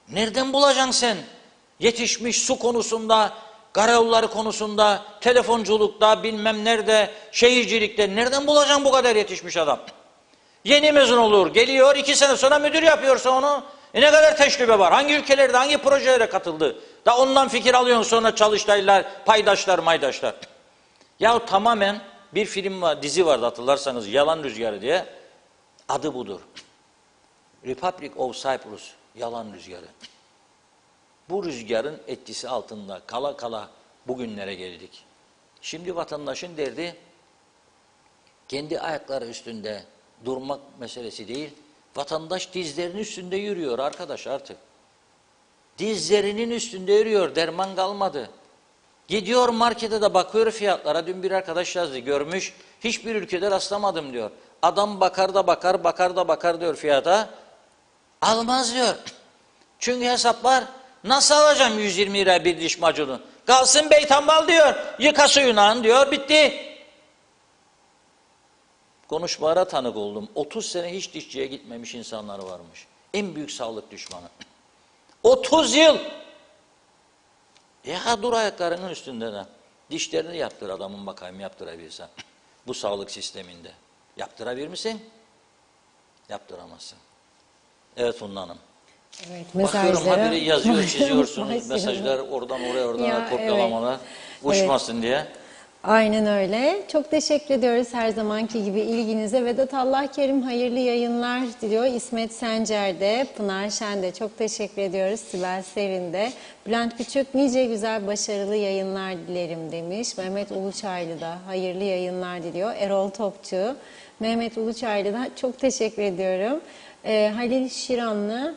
Nereden bulacaksın sen? Yetişmiş su konusunda, karayolları konusunda, telefonculukta, bilmem nerede, şehircilikte nereden bulacaksın bu kadar yetişmiş adam? Yeni mezun olur, geliyor 2 sene sonra müdür yapıyorsa onu, ne kadar tecrübe var? Hangi ülkelerde, hangi projelere katıldı? Da ondan fikir alıyorsun sonra çalıştaylar, paydaşlar, maydaşlar. Ya tamamen bir film var, dizi vardı hatırlarsanız, Yalan Rüzgarı diye. Adı budur. Republic of Cyprus, Yalan Rüzgarı. Bu rüzgarın etkisi altında kala kala bugünlere geldik. Şimdi vatandaşın derdi kendi ayakları üstünde durmak meselesi değil. Vatandaş dizlerinin üstünde yürüyor arkadaş artık. Dizlerinin üstünde yürüyor, derman kalmadı. Gidiyor markete de bakıyor fiyatlara. Dün bir arkadaş yazdı, görmüş. Hiçbir ülkede rastlamadım diyor. Adam bakar da bakar, bakar da bakar diyor fiyata. Almaz diyor. Çünkü hesaplar, nasıl alacağım 120 lira bir diş macunu? Kalsın beytambal diyor. Yıka suyundan diyor, bitti. Konuşmalara tanık oldum. 30 sene hiç dişçiye gitmemiş insanlar varmış. En büyük sağlık düşmanı. 30 yıl. Ya dur ayaklarının üstünde de. Dişlerini yaptır adamın bakayım, yaptırabilsen. Bu sağlık sisteminde. Yaptırabilir misin? Yaptıramazsın. Evet Funda Hanım. Evet, bakıyorum haberi yazıyor, çiziyorsunuz Mesajlara. mesajlar oradan oraya Ya, kopyalamalar. evet. Uçmasın diye. Aynen öyle. Çok teşekkür ediyoruz her zamanki gibi ilginize. Vedat Allah Kerim hayırlı yayınlar diliyor. İsmet Sencer de, Pınar Şen de çok teşekkür ediyoruz. Sibel Sevin de. Bülent Küçük nice güzel başarılı yayınlar dilerim demiş. Mehmet Uluçaylı da hayırlı yayınlar diliyor. Erol Topçu, Mehmet Uluçaylı da çok teşekkür ediyorum. Halil Şiranlı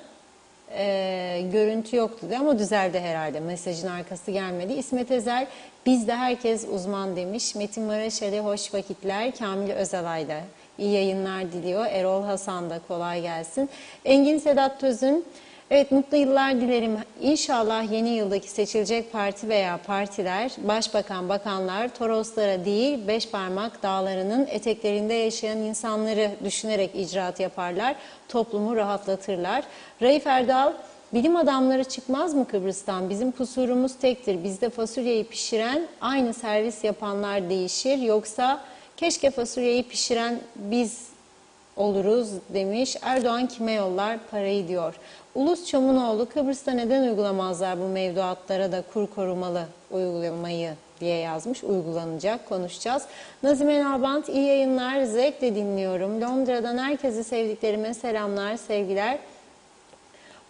görüntü yoktu diye ama düzeldi herhalde. Mesajın arkası gelmedi. İsmet Ezel bizde herkes uzman demiş. Metin Maraşeli hoş vakitler. Kamil Özalay da iyi yayınlar diliyor. Erol Hasan da kolay gelsin. Engin Sedat Tözün evet mutlu yıllar dilerim. İnşallah yeni yıldaki seçilecek parti veya partiler, başbakan, bakanlar, Toroslara değil Beşparmak dağlarının eteklerinde yaşayan insanları düşünerek icraat yaparlar. Toplumu rahatlatırlar. Raif Erdal, bilim adamları çıkmaz mı Kıbrıs'tan? Bizim kusurumuz tektir. Bizde fasulyeyi pişiren aynı servis yapanlar değişir. Yoksa keşke fasulyeyi pişiren biz oluruz demiş. Erdoğan kime yollar parayı diyor. Ulus Çomunoğlu Kıbrıs'ta neden uygulamazlar bu mevduatlara da kur korumalı uygulamayı diye yazmış. Uygulanacak, konuşacağız. Nazime Nalbant iyi yayınlar, zevkle dinliyorum. Londra'dan herkese sevdiklerime selamlar, sevgiler.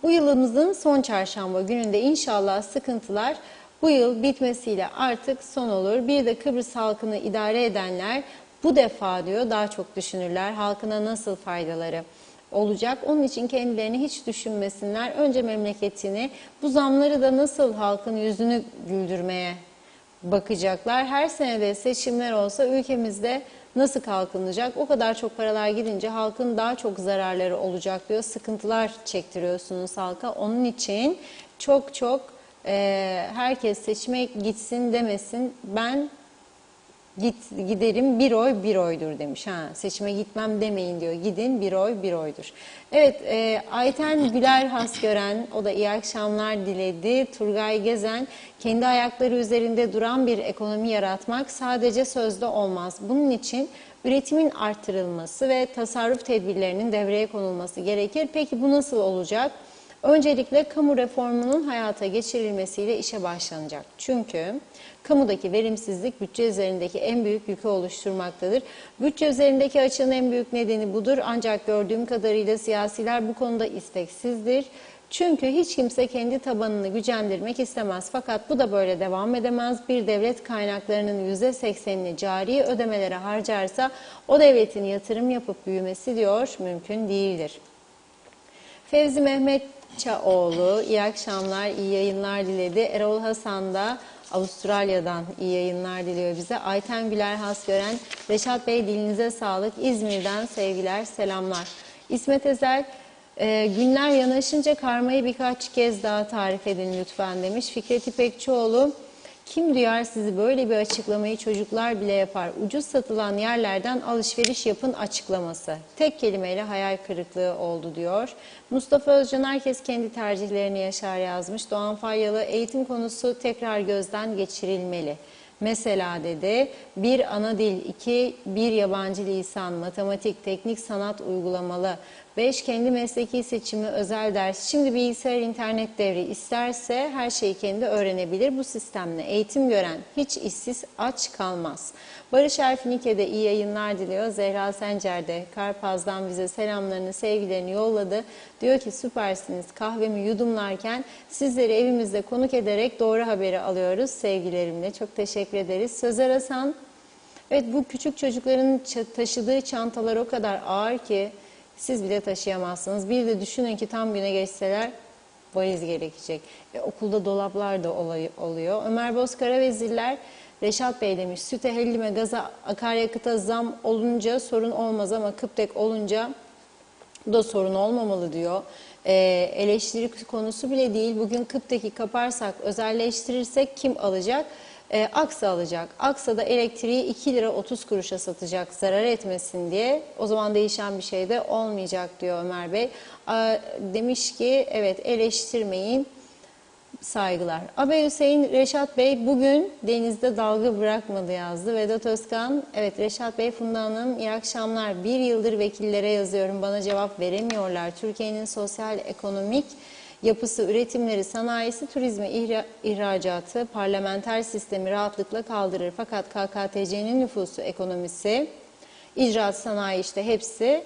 Bu yılımızın son çarşamba gününde inşallah sıkıntılar bu yıl bitmesiyle artık son olur. Bir de Kıbrıs halkını idare edenler bu defa diyor daha çok düşünürler. Halkına nasıl faydaları olacak? Onun için kendilerini hiç düşünmesinler. Önce memleketini, bu zamları da nasıl halkın yüzünü güldürmeye bakacaklar. Her senede seçimler olsa ülkemizde nasıl kalkınacak? O kadar çok paralar gidince halkın daha çok zararları olacak diyor. Sıkıntılar çektiriyorsunuz halka. Onun için çok herkes seçime gitsin demesin. Ben giderim bir oy bir oydur demiş. Seçime gitmem demeyin diyor. Gidin bir oy bir oydur. Evet, Ayten Güler Hasgören o da iyi akşamlar diledi. Turgay Gezen kendi ayakları üzerinde duran bir ekonomi yaratmak sadece sözde olmaz. Bunun için üretimin artırılması ve tasarruf tedbirlerinin devreye konulması gerekir. Peki bu nasıl olacak? Öncelikle kamu reformunun hayata geçirilmesiyle işe başlanacak. Çünkü kamudaki verimsizlik bütçe üzerindeki en büyük yükü oluşturmaktadır. Bütçe üzerindeki açığın en büyük nedeni budur. Ancak gördüğüm kadarıyla siyasiler bu konuda isteksizdir. Çünkü hiç kimse kendi tabanını gücendirmek istemez. Fakat bu da böyle devam edemez. Bir devlet kaynaklarının %80'ini cari ödemelere harcarsa o devletin yatırım yapıp büyümesi diyor mümkün değildir. Fevzi Mehmet Çaoğlu iyi akşamlar, iyi yayınlar diledi. Erol Hasan da Avustralya'dan iyi yayınlar diliyor bize. Ayten Güler Hasgören, Reşat Bey dilinize sağlık. İzmir'den sevgiler, selamlar. İsmet Ezel, günler yanaşınca karmayı birkaç kez daha tarif edin lütfen demiş. Fikret İpekçioğlu, kim duyar sizi böyle bir açıklamayı çocuklar bile yapar. Ucuz satılan yerlerden alışveriş yapın açıklaması. Tek kelimeyle hayal kırıklığı oldu diyor. Mustafa Özcan herkes kendi tercihlerini yaşar yazmış. Doğan Faryalı eğitim konusu tekrar gözden geçirilmeli. Mesela dedi bir ana dil, 2 bir yabancı lisan, matematik, teknik sanat uygulamalı, 5 kendi mesleki seçimi özel ders. Şimdi bilgisayar internet devri isterse her şeyi kendi öğrenebilir. Bu sistemle eğitim gören hiç işsiz aç kalmaz. Barış Erfinike de iyi yayınlar diliyor. Zehra Sencer de Karpaz'dan bize selamlarını, sevgilerini yolladı. Diyor ki süpersiniz, kahvemi yudumlarken sizleri evimizde konuk ederek doğru haberi alıyoruz sevgilerimle. Çok teşekkür ederiz. Sözer Hasan, evet bu küçük çocukların taşıdığı çantalar o kadar ağır ki siz bile taşıyamazsınız. Bir de düşünün ki tam güne geçseler valiz gerekecek. Okulda dolaplar da oluyor. Ömer Bozkara vezirler, Reşat Bey demiş süte, hellime, gaza, akaryakıta zam olunca sorun olmaz ama kıptek olunca bu da sorun olmamalı diyor. Eleştiri konusu bile değil. Bugün Kıptek'i kaparsak, özelleştirirsek kim alacak? Aksa alacak. Aksa da elektriği 2 lira 30 kuruşa satacak zarar etmesin diye. O zaman değişen bir şey de olmayacak diyor Ömer Bey. Demiş ki evet eleştirmeyin. Saygılar. Abey Hüseyin, Reşat Bey bugün denizde dalga bırakmadı yazdı. Vedat Özkan, evet Reşat Bey, Funda Hanım iyi akşamlar. 1 yıldır vekillere yazıyorum, bana cevap veremiyorlar. Türkiye'nin sosyal ekonomik yapısı, üretimleri, sanayisi, turizmi, ihracatı, parlamenter sistemi rahatlıkla kaldırır. Fakat KKTC'nin nüfusu, ekonomisi, icraat, sanayi işte hepsi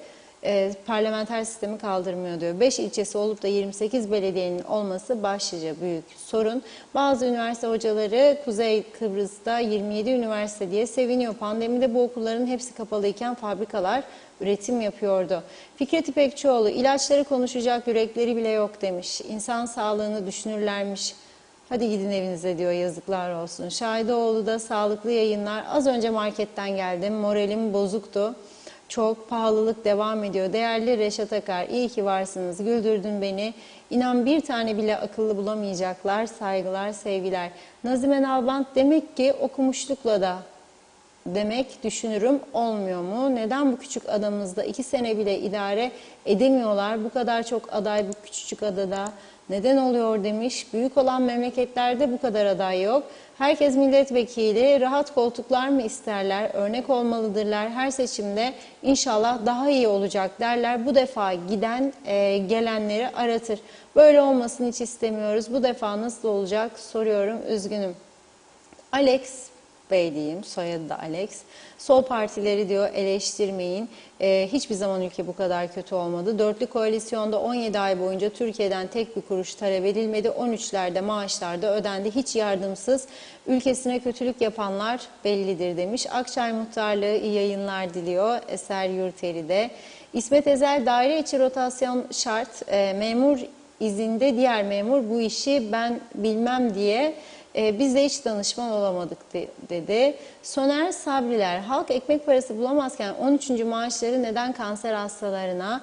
parlamenter sistemi kaldırmıyor diyor. 5 ilçesi olup da 28 belediyenin olması başlıca büyük sorun. Bazı üniversite hocaları Kuzey Kıbrıs'ta 27 üniversite diye seviniyor. Pandemide bu okulların hepsi kapalıyken fabrikalar üretim yapıyordu. Fikret İpekçioğlu, ilaçları konuşacak yürekleri bile yok demiş. İnsan sağlığını düşünürlermiş. Hadi gidin evinize diyor, yazıklar olsun. Şahidoğlu da sağlıklı yayınlar. Az önce marketten geldim, moralim bozuktu. Çok pahalılık devam ediyor. Değerli Reşat Akar, iyi ki varsınız. Güldürdün beni. İnan bir tane bile akıllı bulamayacaklar. Saygılar, sevgiler. Nazime Nalbant, demek ki okumuşlukla da demek düşünürüm olmuyor mu? Neden bu küçük adamızda 2 sene bile idare edemiyorlar? Bu kadar çok aday bu küçücük adada neden oluyor demiş. Büyük olan memleketlerde bu kadar aday yok. Herkes milletvekili, rahat koltuklar mı isterler? Örnek olmalıdırlar. Her seçimde inşallah daha iyi olacak derler. Bu defa giden gelenleri aratır. Böyle olmasını hiç istemiyoruz. Bu defa nasıl olacak soruyorum, üzgünüm. Alex Bey diyeyim, soyadı da Alex. Sol partileri diyor eleştirmeyin. Hiçbir zaman ülke bu kadar kötü olmadı. Dörtlü koalisyonda 17 ay boyunca Türkiye'den tek bir kuruş talep edilmedi. 13'lerde maaşlarda ödendi. Hiç yardımsız ülkesine kötülük yapanlar bellidir demiş. Akçay Muhtarlığı iyi yayınlar diliyor. Eser Yurteri de. İsmet Ezel, daire içi rotasyon şart. Memur izinde, diğer memur bu işi ben bilmem diye biz de hiç danışman olamadık dedi. Soner Sabriler, halk ekmek parası bulamazken 13. maaşları neden kanser hastalarına,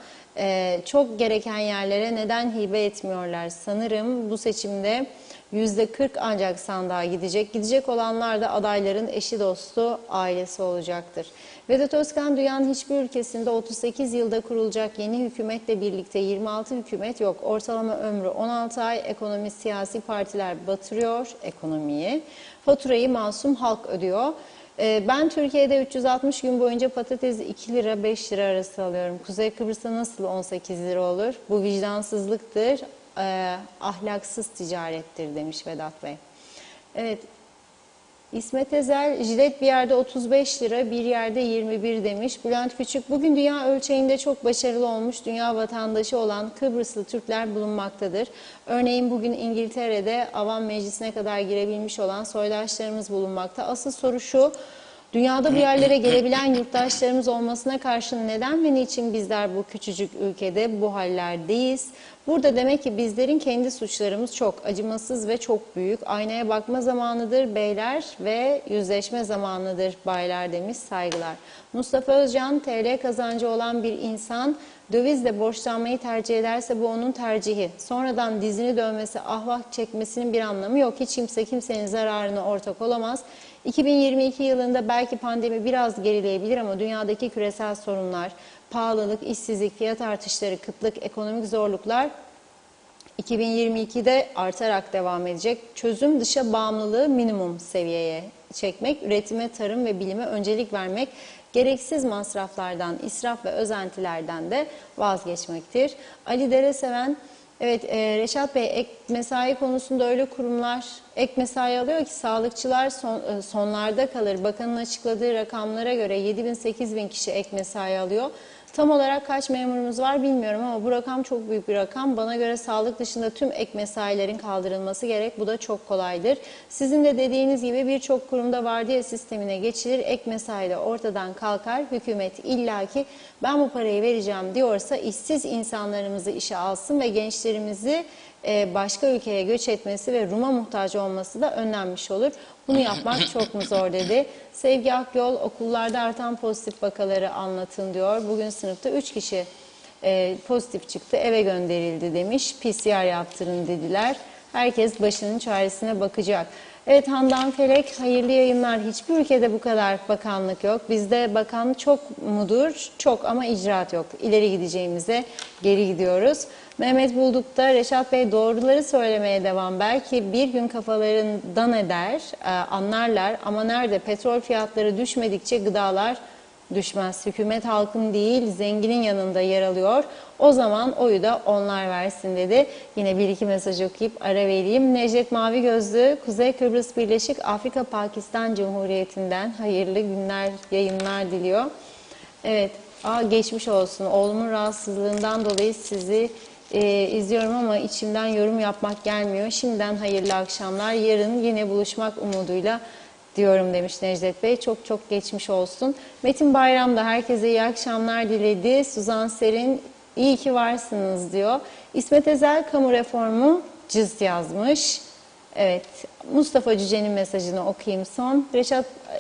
çok gereken yerlere neden hibe etmiyorlar? Sanırım bu seçimde %40 ancak sandığa gidecek. Gidecek olanlar da adayların eşi, dostu, ailesi olacaktır. Vedat Özkan, dünyanın hiçbir ülkesinde 38 yılda kurulacak yeni hükümetle birlikte 26 hükümet yok. Ortalama ömrü 16 ay, ekonomi, siyasi partiler batırıyor ekonomiyi. Faturayı masum halk ödüyor. Ben Türkiye'de 360 gün boyunca patates 2 lira 5 lira arası alıyorum. Kuzey Kıbrıs'ta nasıl 18 lira olur? Bu vicdansızlıktır, ahlaksız ticarettir demiş Vedat Bey. Evet. İsmet Ezel, jilet bir yerde 35 lira, bir yerde 21 demiş. Bülent Küçük, bugün dünya ölçeğinde çok başarılı olmuş dünya vatandaşı olan Kıbrıslı Türkler bulunmaktadır. Örneğin bugün İngiltere'de Avam Meclisi'ne kadar girebilmiş olan soydaşlarımız bulunmakta. Asıl soru şu, dünyada bu yerlere gelebilen yurttaşlarımız olmasına karşın neden ve niçin bizler bu küçücük ülkede bu hallerdeyiz? Burada demek ki bizlerin kendi suçlarımız çok acımasız ve çok büyük. Aynaya bakma zamanıdır beyler ve yüzleşme zamanıdır baylar demiş, saygılar. Mustafa Özcan, TL kazancı olan bir insan dövizle borçlanmayı tercih ederse bu onun tercihi. Sonradan dizini dövmesi, ahvah çekmesinin bir anlamı yok. Hiç kimse kimsenin zararına ortak olamaz. 2022 yılında belki pandemi biraz gerileyebilir ama dünyadaki küresel sorunlar, pahalılık, işsizlik, fiyat artışları, kıtlık, ekonomik zorluklar 2022'de artarak devam edecek. Çözüm dışa bağımlılığı minimum seviyeye çekmek, üretime, tarım ve bilime öncelik vermek, gereksiz masraflardan, israf ve özentilerden de vazgeçmektir. Ali Dereseven, evet Reşat Bey, ek mesai konusunda öyle kurumlar ek mesai alıyor ki sağlıkçılar sonlarda kalır. Bakanın açıkladığı rakamlara göre 7.000-8.000 kişi ek mesai alıyor. Tam olarak kaç memurumuz var bilmiyorum ama bu rakam çok büyük bir rakam. Bana göre sağlık dışında tüm ek mesailerin kaldırılması gerek. Bu da çok kolaydır. Sizin de dediğiniz gibi birçok kurumda vardiya sistemine geçilir. Ek mesai de ortadan kalkar. Hükümet illaki ben bu parayı vereceğim diyorsa işsiz insanlarımızı işe alsın ve gençlerimizi başka ülkeye göç etmesi ve Rum'a muhtaç olması da önlenmiş olur. Bunu yapmak çok mu zor dedi. Sevgi Akyol, okullarda artan pozitif vakaları anlatın diyor. Bugün sınıfta 3 kişi pozitif çıktı, eve gönderildi demiş. PCR yaptırın dediler. Herkes başının çaresine bakacak. Evet Handan Felek, hayırlı yayınlar. Hiçbir ülkede bu kadar bakanlık yok. Bizde bakan çok mudur? Çok ama icraat yok. İleri gideceğimize geri gidiyoruz. Mehmet Bulduk'ta Reşat Bey doğruları söylemeye devam. Belki bir gün kafalarından eder, anlarlar ama nerede petrol fiyatları düşmedikçe gıdalar düşmez. Hükümet halkın değil zenginin yanında yer alıyor. O zaman oyu da onlar versin dedi. Yine bir iki mesaj okuyup ara vereyim. Necdet Mavigözlü, Kuzey Kıbrıs Birleşik Afrika Pakistan Cumhuriyeti'nden hayırlı günler, yayınlar diliyor. Evet, geçmiş olsun. Oğlumun rahatsızlığından dolayı sizi izliyorum ama içimden yorum yapmak gelmiyor. Şimdiden hayırlı akşamlar. Yarın yine buluşmak umuduyla diyorum demiş Necdet Bey. Çok çok geçmiş olsun. Metin Bayram da herkese iyi akşamlar diledi. Suzan Serin iyi ki varsınız diyor. İsmet Ezel kamu reformu cız yazmış. Evet, Mustafa Cüce'nin mesajını okuyayım son.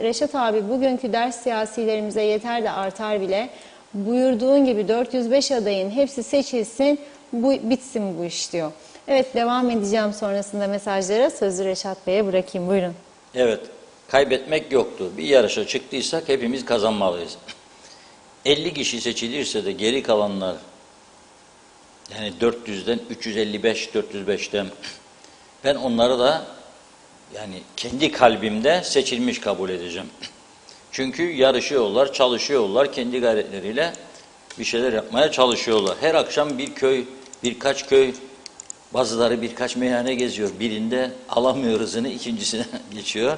Reşat abi bugünkü ders siyasilerimize yeter de artar bile. Buyurduğun gibi 405 adayın hepsi seçilsin, bitsin bu iş diyor. Evet, devam edeceğim sonrasında mesajlara. Sözü Reşat Bey'e bırakayım. Buyurun. Evet, kaybetmek yoktu. Bir yarışa çıktıysak hepimiz kazanmalıyız. 50 kişi seçilirse de geri kalanlar, yani 400'den 355, 405'ten ben onları da yani kendi kalbimde seçilmiş kabul edeceğim. Çünkü yarışıyorlar, çalışıyorlar, kendi gayretleriyle bir şeyler yapmaya çalışıyorlar. Her akşam bir köy, birkaç köy, bazıları birkaç meyhane geziyor. Birinde alamıyor hızını, ikincisine geçiyor.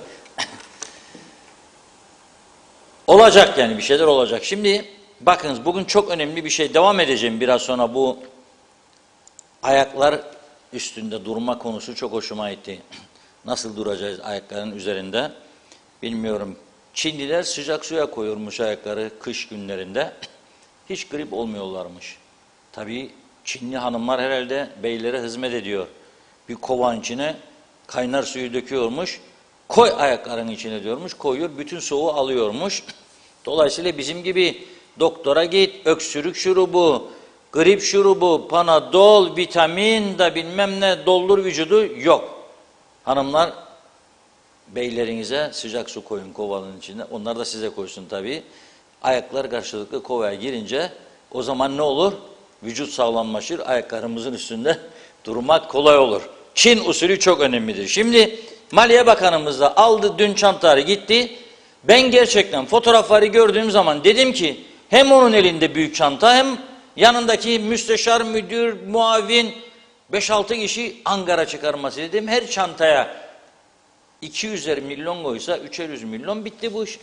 Olacak yani, bir şeyler olacak. Şimdi bakınız, bugün çok önemli bir şey. Devam edeceğim biraz sonra, bu ayaklar üstünde durma konusu çok hoşuma gitti. Nasıl duracağız ayakların üzerinde bilmiyorum. Çinliler sıcak suya koyuyormuş ayakları kış günlerinde. Hiç grip olmuyorlarmış. Tabii Çinli hanımlar herhalde beylere hizmet ediyor. Bir kovan içine kaynar suyu döküyormuş. Koy ayakların içine diyormuş. Koyuyor, bütün soğuğu alıyormuş. Dolayısıyla bizim gibi doktora git, öksürük şurubu, grip şurubu, panadol, vitamin da bilmem ne doldur vücudu yok. Hanımlar, beylerinize sıcak su koyun kovanın içine. Onlar da size koysun tabii. Ayaklar karşılıklı kovaya girince o zaman ne olur? Vücut sağlamlaşır. Ayaklarımızın üstünde durmak kolay olur. Çin usulü çok önemlidir. Şimdi Maliye Bakanımız da aldı dün çantaları gitti. Ben gerçekten fotoğrafları gördüğüm zaman dedim ki hem onun elinde büyük çanta hem yanındaki müsteşar, müdür, muavin 5-6 kişi Ankara çıkarması dedim. Her çantaya 200'er milyon koysa 300 milyon bitti bu iş.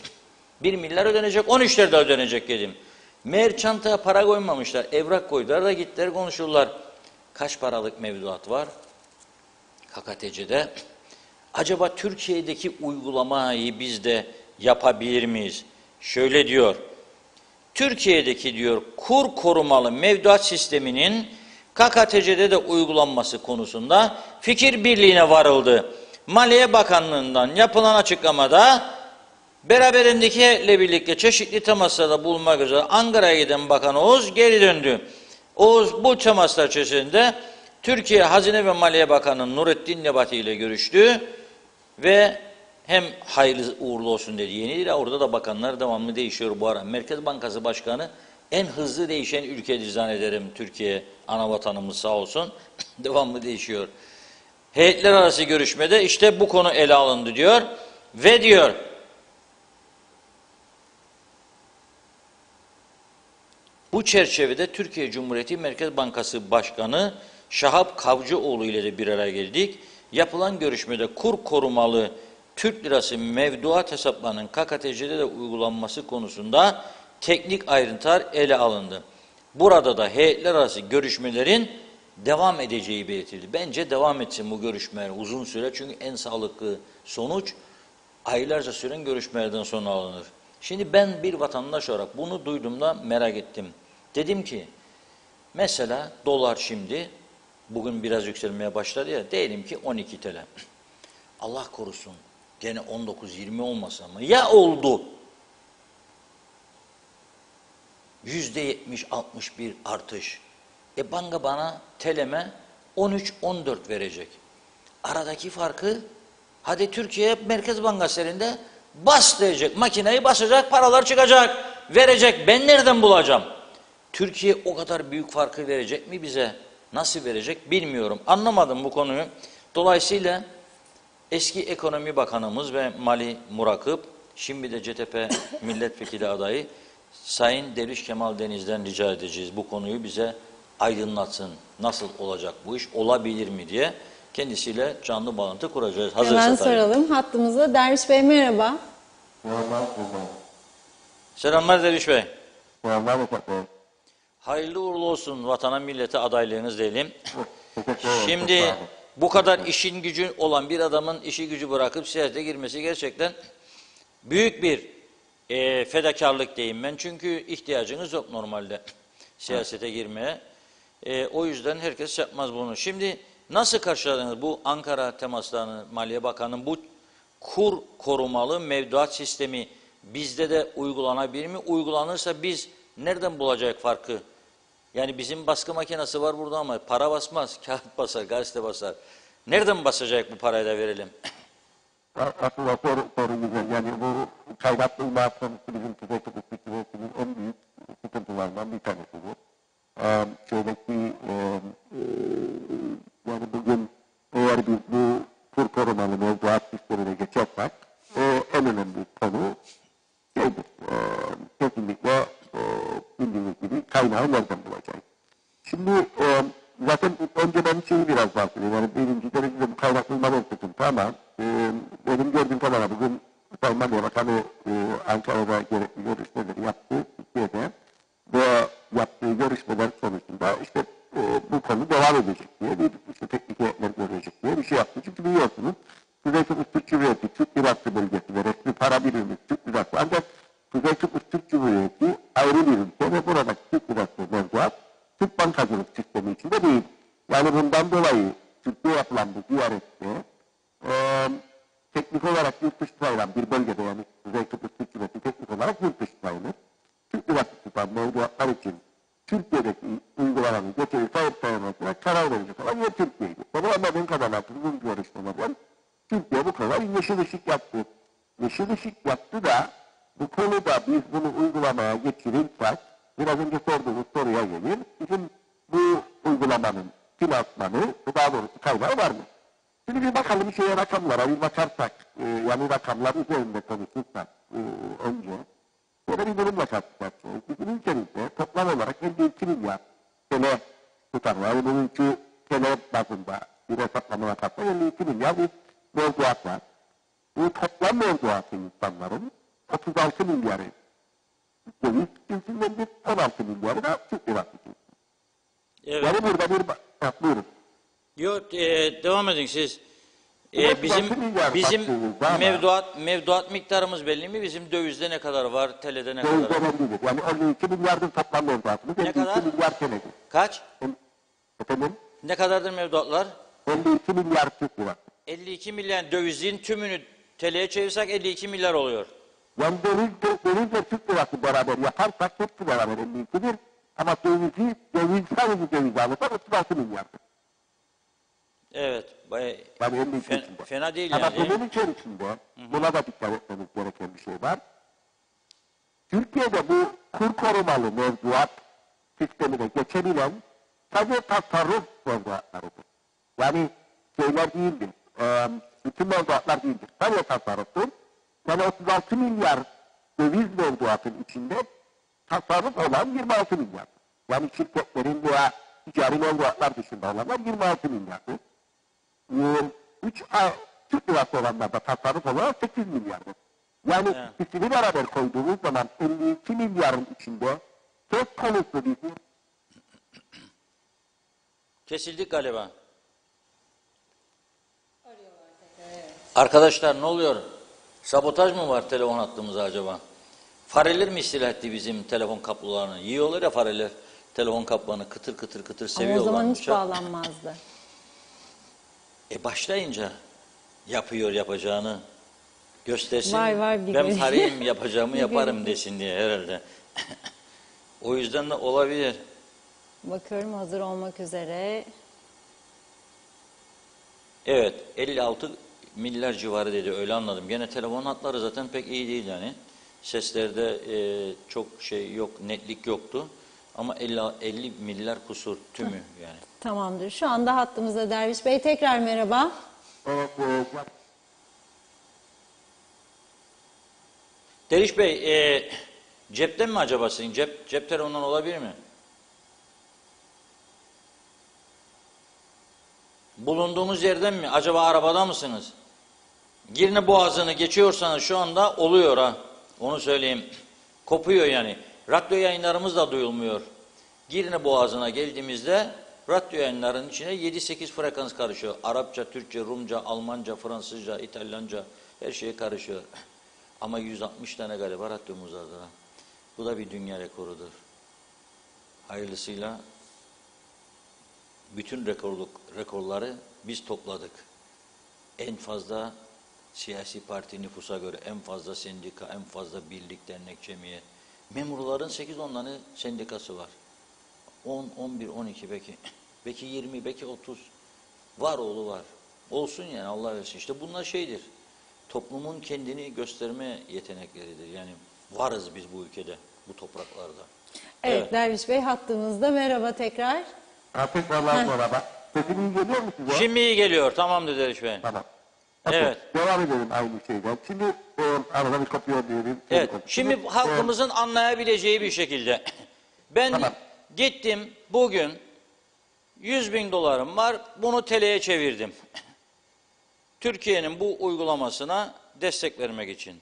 1 milyar ödenecek, 13'ler de ödenecek dedim. Meğer çantaya para koymamışlar, evrak koydular da gittiler konuşurlar. Kaç paralık mevduat var KKTC'de? Acaba Türkiye'deki uygulamayı biz de yapabilir miyiz? Şöyle diyor, Türkiye'deki diyor kur korumalı mevduat sisteminin KKTC'de de uygulanması konusunda fikir birliğine varıldı. Maliye Bakanlığı'ndan yapılan açıklamada beraberindekiyle birlikte çeşitli temaslarda bulunmak üzere Ankara'ya giden Bakan Oğuz geri döndü. Oğuz bu temaslar içerisinde Türkiye Hazine ve Maliye Bakanı Nurettin Nebati ile görüştü ve hem hayırlı uğurlu olsun dedi. Yeni değil, orada da bakanlar devamlı değişiyor bu ara. Merkez Bankası Başkanı en hızlı değişen ülkedir zannederim Türkiye, ana vatanımız sağ olsun. Devamlı değişiyor. Heyetler arası görüşmede işte bu konu ele alındı diyor ve diyor bu çerçevede Türkiye Cumhuriyeti Merkez Bankası Başkanı Şahap Kavcıoğlu ile de bir araya geldik. Yapılan görüşmede kur korumalı Türk lirası mevduat hesaplarının KKTC'de de uygulanması konusunda teknik ayrıntılar ele alındı. Burada da heyetler arası görüşmelerin devam edeceği belirtildi. Bence devam etsin bu görüşmeler uzun süre, çünkü en sağlıklı sonuç aylarca süren görüşmelerden sonra alınır. Şimdi ben bir vatandaş olarak bunu duyduğumda merak ettim. Dedim ki mesela dolar şimdi bugün biraz yükselmeye başladı ya, diyelim ki 12 TL. Allah korusun gene 19-20 olmasa mı? Ya oldu? %70-61 artış. Banka bana TL'me 13-14 verecek. Aradaki farkı hadi Türkiye Merkez Bankası elinde bas diyecek. Makineyi basacak, paralar çıkacak, verecek. Ben nereden bulacağım? Türkiye o kadar büyük farkı verecek mi bize? Nasıl verecek bilmiyorum. Anlamadım bu konuyu. Dolayısıyla eski Ekonomi Bakanımız ve Mali Murakip, şimdi de CTP milletvekili adayı Sayın Derviş Kemal Deniz'den rica edeceğiz bu konuyu bize aydınlatsın. Nasıl olacak bu iş, olabilir mi diye kendisiyle canlı bağlantı kuracağız. Hazırsa Hemen tabii. soralım hattımıza. Derviş Bey merhaba. Selamlar Derviş Bey. Selamlar efendim. Hayırlı uğurlu olsun vatana millete adaylığınız diyelim. Teşekkür ederim. Şimdi Çok sağ olun. bu kadar işin gücü olan bir adamın işi gücü bırakıp siyasete girmesi gerçekten büyük bir fedakarlık diyeyim ben. Çünkü ihtiyacınız yok normalde siyasete girmeye. O yüzden herkes yapmaz bunu. Şimdi nasıl karşıladınız bu Ankara temaslarını, Maliye Bakanı'nın bu kur korumalı mevduat sistemi bizde de uygulanabilir mi? Uygulanırsa biz nereden bulacak farkı? Yani bizim baskı makinesi var burada ama para basmaz, kağıt basar, gazete basar. Nereden basacak bu parayı da verelim? Aslında soru güzel. Yani bu kaynaklı imalat konusu bizim tüketim hükümetinin en büyük sıkıntılarından bir tanesi bu. Şöyle ki yani bugün eğer biz bu kur korumalı mevduat sistemine geçersek en önemli konu şeydir. Kesinlikle bildiğiniz gibi kaynağı nereden bulacağız? Şimdi zaten önce ben şeyi biraz bahsedeyim. Yani birinci derecede bu kaynaklanmanın sıkıntı ama benim gördüğüm kadarıyla bugün Sayın Maliye Bakanı Ankara'da gerekli görüşmeleri yaptı Türkiye'de ve yaptığı görüşmeler sonucunda işte bu konu devam edecek diye bir işte teknik heyetler görecek diye bir şey yaptı. Çünkü biliyorsunuz Kuzey Kıbrıs Türk Cumhuriyeti, Türk Lirası bölgesi ve resmi para birimi Türk Lirası ancak Kuzey Kıbrıs Türk Cumhuriyeti ayrı bir ülke ve burada Türk Lirası mevduat Türk bankacılık sistemi içinde değil. Yani bundan dolayı Türkiye yapılan bu ziyarette teknik olarak yurt dışı sayılan bir bölgede yani Kuzey Kıbrıs Türk Cumhuriyeti teknik olarak yurt dışı sayılır. Türk Lirası tutan mevduatlar için Türkiye'deki uygulamanın geçeri sahip sayılmasına karar verecek olan yer Türkiye'ydi. Benim anladığım kadarıyla bu görüşmelerden Türkiye bu kadar yeşil ışık yaptı. Yeşil ışık yaptı da bu konuda biz bunu uygulamaya geçirirsek biraz önce sorduğunuz soruya gelir. Bizim bu uygulamanın finansmanı, daha doğrusu kaynağı var mı? Şimdi bir bakalım şeye rakamlara bir bakarsak, yani rakamlar üzerinde konuşursak önce böyle bir durumla karşılaşıyoruz. Bizim ülkemizde toplam olarak 52 milyar TL tutar. Yani bugünkü TL bazında bir hesaplama yaparsak 52 milyar bir mevduat var. Bu toplam mevduatı insanların 36 milyarı döviz cinsindendir, 16 milyarı da Türk lirası cinsindendir. Evet. Yani burada bir buyurun. Yok, devam edin siz. Evet, Bizim baktığınızda ama mevduat miktarımız belli mi? Bizim dövizde ne kadar var, TL'de ne kadar döviz var? önemlidir. Yani 52 milyardır toplam mevduatımız. Ne 52 kadar? milyar TL'dir. Kaç? Efendim? Ne kadardır mevduatlar? 52 milyar Türk lirası. 52 milyar dövizin tümünü TL'ye çevirsek 52 milyar oluyor. Yani dövizle Türk lirası beraber yaparsak hepsi beraber 52'dir. Ama sadece döviz alırsak 36 milyardır. Evet. Yani 52 içinde. Fena değil Ama yani. bunun içerisinde buna da dikkat etmemiz gereken bir şey var. Türkiye'de bu kur korumalı mevduat sistemine geçebilen sadece tasarruf mevduatlarıdır. Yani şeyler değildir. Bütün mevduatlar değildir. Sadece tasarruftur. Yani 36 milyar döviz mevduatın içinde tasarruf olan 26 milyar. Yani şirketlerin veya ticari mevduatlar dışında olanlar 26 milyardır. 3 Türk lirası olanlarda tasarruf olarak 8 milyardır. Yani ikisini beraber koyduğumuz zaman 52 milyarın içinde söz konusu bizim. Kesildik galiba. Arkadaşlar ne oluyor? Sabotaj mı var telefon hattımıza acaba? Fareler mi istila etti bizim telefon kablolarını? Yiyorlar ya fareler telefon kablolarını kıtır kıtır kıtır Ama o seviyorlar. zaman hiç bağlanmazdı. Başlayınca yapıyor yapacağını göstersin. Var bir ben böyle. parayım yapacağımı Bir yaparım böyle. desin diye herhalde. O yüzden de olabilir. Bakıyorum hazır olmak üzere. Evet 56 milyar civarı dedi öyle anladım. Gene telefon hatları zaten pek iyi değil yani. Seslerde çok şey yok, netlik yoktu. Ama 50 milyar kusur tümü yani. Tamamdır. Şu anda hattımızda Derviş Bey. Tekrar merhaba. Evet, Derviş Bey, Cepten mi acaba sizin? Cep telefonundan olabilir mi? Bulunduğumuz yerden mi? Acaba arabada mısınız? Girne Boğazı'nı geçiyorsanız şu anda oluyor ha. Onu söyleyeyim. Kopuyor yani. Radyo yayınlarımız da duyulmuyor. Girne Boğazı'na geldiğimizde radyo yayınlarının içine 7-8 frekans karışıyor. Arapça, Türkçe, Rumca, Almanca, Fransızca, İtalyanca her şey karışıyor. Ama 160 tane galiba radyomuz var da. Bu da bir dünya rekorudur. Hayırlısıyla bütün rekorları biz topladık. En fazla siyasi parti nüfusa göre, en fazla sendika, en fazla birlik, dernek, cemiyet. Memurların 8-10 tane sendikası var. 10, 11, 12 belki. Belki 20, belki 30. Var oğlu var. Olsun yani Allah versin. İşte bunlar şeydir. Toplumun kendini gösterme yetenekleridir. Yani varız biz bu ülkede, bu topraklarda. Evet, Derviş Bey hattımızda. Merhaba tekrar. Tekrarlar merhaba. Sesim iyi geliyor mu size? Şimdi iyi geliyor. Tamamdır Derviş Bey. Tamam. Evet. Devam edelim aynı şeyden. Şimdi arada bir kopya diyelim. Evet. Şimdi halkımızın anlayabileceği bir şekilde. Ben Tamam. gittim bugün 100.000 dolarım var. Bunu TL'ye çevirdim. Türkiye'nin bu uygulamasına destek vermek için.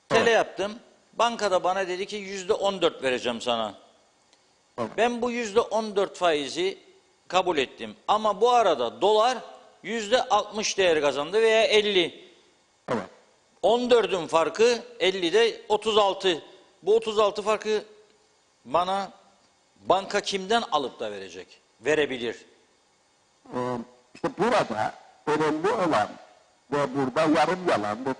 TL yaptım. Bankada bana dedi ki %14 vereceğim sana. Evet. Ben bu %14 faizi kabul ettim. Ama bu arada dolar %60 değer kazandı veya 50. Evet. 14'ün farkı 50'de 36. Bu 36 farkı bana banka kimden alıp da verecek? Verebilir. İşte burada önemli olan ve burada yarım yalan ve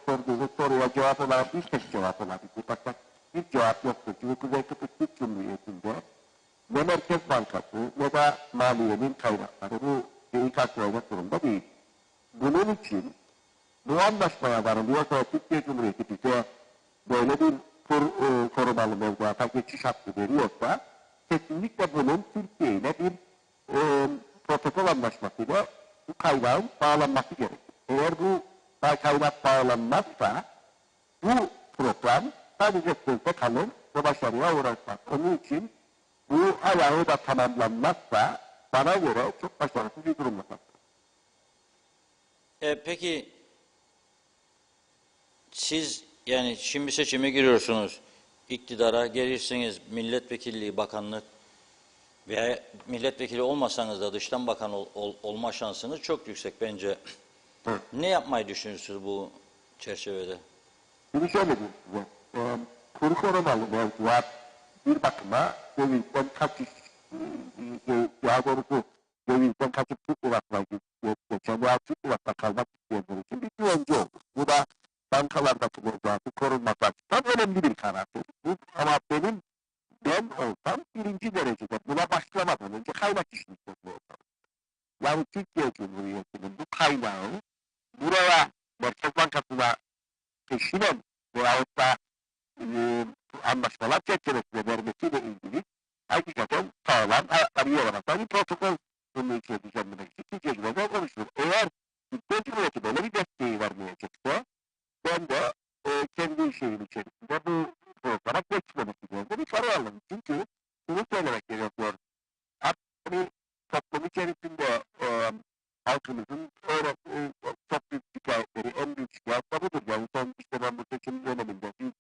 sorduğunuz soruya cevap olarak bir tek cevap olabilir. Fakat bir cevap yoktur. Çünkü Kuzey Kıbrıs Türk Cumhuriyeti'nde ne Merkez Bankası ne de maliyenin kaynakları bu şeyi karşılayacak durumda değil. Bunun için bu anlaşmaya varılıyorsa Türkiye Cumhuriyeti bize böyle bir korumalı mevduata geçiş hakkı veriyorsa kesinlikle bunun Türkiye ile bir protokol anlaşmasıyla bu kaynağın bağlanması gerekir. Eğer bu kaynak bağlanmazsa bu program sadece sözde kalır ve başarıya uğraşmaz. Onun için bu ayağı da tamamlanmazsa bana göre çok başarısız bir durum yapar. Peki siz yani şimdi seçime giriyorsunuz. İktidara gelirsiniz, milletvekilliği, bakanlık veya milletvekili olmasanız da dıştan bakan olma şansınız çok yüksek bence. Evet. Ne yapmayı düşünürsünüz bu çerçevede? Şimdi şöyle diyeyim size. Kuru korumalı mevzuat bir bakıma dövizden kaçış, daha doğrusu dövizden kaçıp Türk lirasına geçen veya Türk lirasına kalmak isteyenler için bir güvence olur. Bu da bankalardaki mevzuatı korunması açısından önemli bir karakter. Ama ben olsam birinci derecede buna başlamadan önce kaynak işini yapıyor. Yani Türkiye Cumhuriyeti'nin bu kaynağı buraya Merkez Bankası'na peşinen veyahut da anlaşmalar çerçevesinde vermesiyle ilgili hakikaten sağlam ayakları yer basan bir protokol bunun içine düzenlemek için Türkiye Cumhuriyeti'ne konuşulur. Eğer Türkiye Cumhuriyeti böyle bir desteği vermeyecekse ben de kendi şeyim içerisinde bu programa geçmemesi gerektiğini bir karar alın. Çünkü bunu söylemek gerekiyor. Hani toplum içerisinde halkımızın çok büyük şikayetleri, en büyük şikayet de budur. Yani son işte ben bu seçim döneminde büyük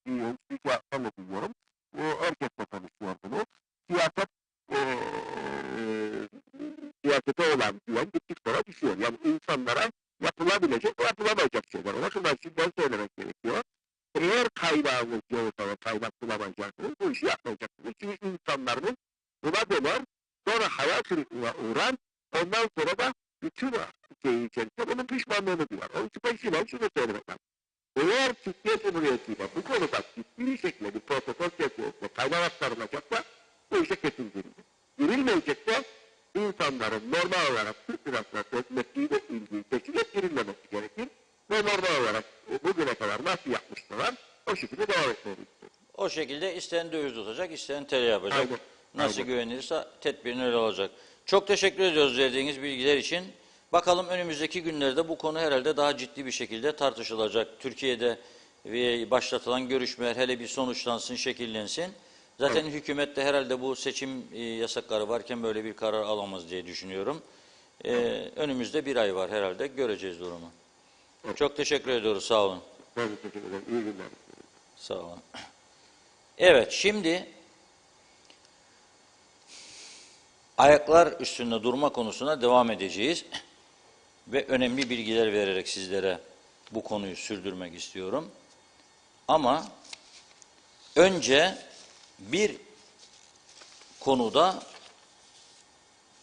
şikayetlerle duyuyorum. Herkesle konuşuyor bunu. Siyasete olan güven gittik sonra düşüyor. Yani insanlara yapılabilecek ve yapılamayacak şeyler. O bakımdan şimdiden söylemek gerekiyor. Eğer kaynağınız yoksa ve kaynak bulamayacaksınız, bu işi yapmayacaksınız. Çünkü insanların buna döner, sonra hayal kırıklığına uğrar, ondan sonra da bütün şeyi içerisinde bunun pişmanlığını duyar. Onun için peşinen şunu söylemek lazım. Eğer Türkiye Cumhuriyeti'yle bu konuda ciddi bir şekilde bir protokol çerçevesinde kaynak aktarılacaksa bu işe kesin girilir. Girilmeyecekse insanların normal olarak Türk lirasına sözleştiğiyle ilgili seçime girilmemesi gerekir. Ve normal olarak bugüne kadar nasıl yapmışlar o şekilde devam etmeliyiz. O şekilde isteyen döviz tutacak, isteyen TL yapacak. Aynen. Nasıl Aynen. güvenilirse tedbirin öyle olacak. Çok teşekkür ediyoruz verdiğiniz bilgiler için. Bakalım önümüzdeki günlerde bu konu herhalde daha ciddi bir şekilde tartışılacak. Türkiye'de ve başlatılan görüşmeler hele bir sonuçlansın, şekillensin. Zaten hükümet de herhalde bu seçim yasakları varken böyle bir karar alamaz diye düşünüyorum. Önümüzde bir ay var herhalde, göreceğiz durumu. Çok teşekkür ediyoruz, sağ olun. Ben de teşekkür ederim. İyi günler. Sağ olun. Evet, şimdi ayaklar üstünde durma konusuna devam edeceğiz. Ve önemli bilgiler vererek sizlere bu konuyu sürdürmek istiyorum. Ama önce bir konuda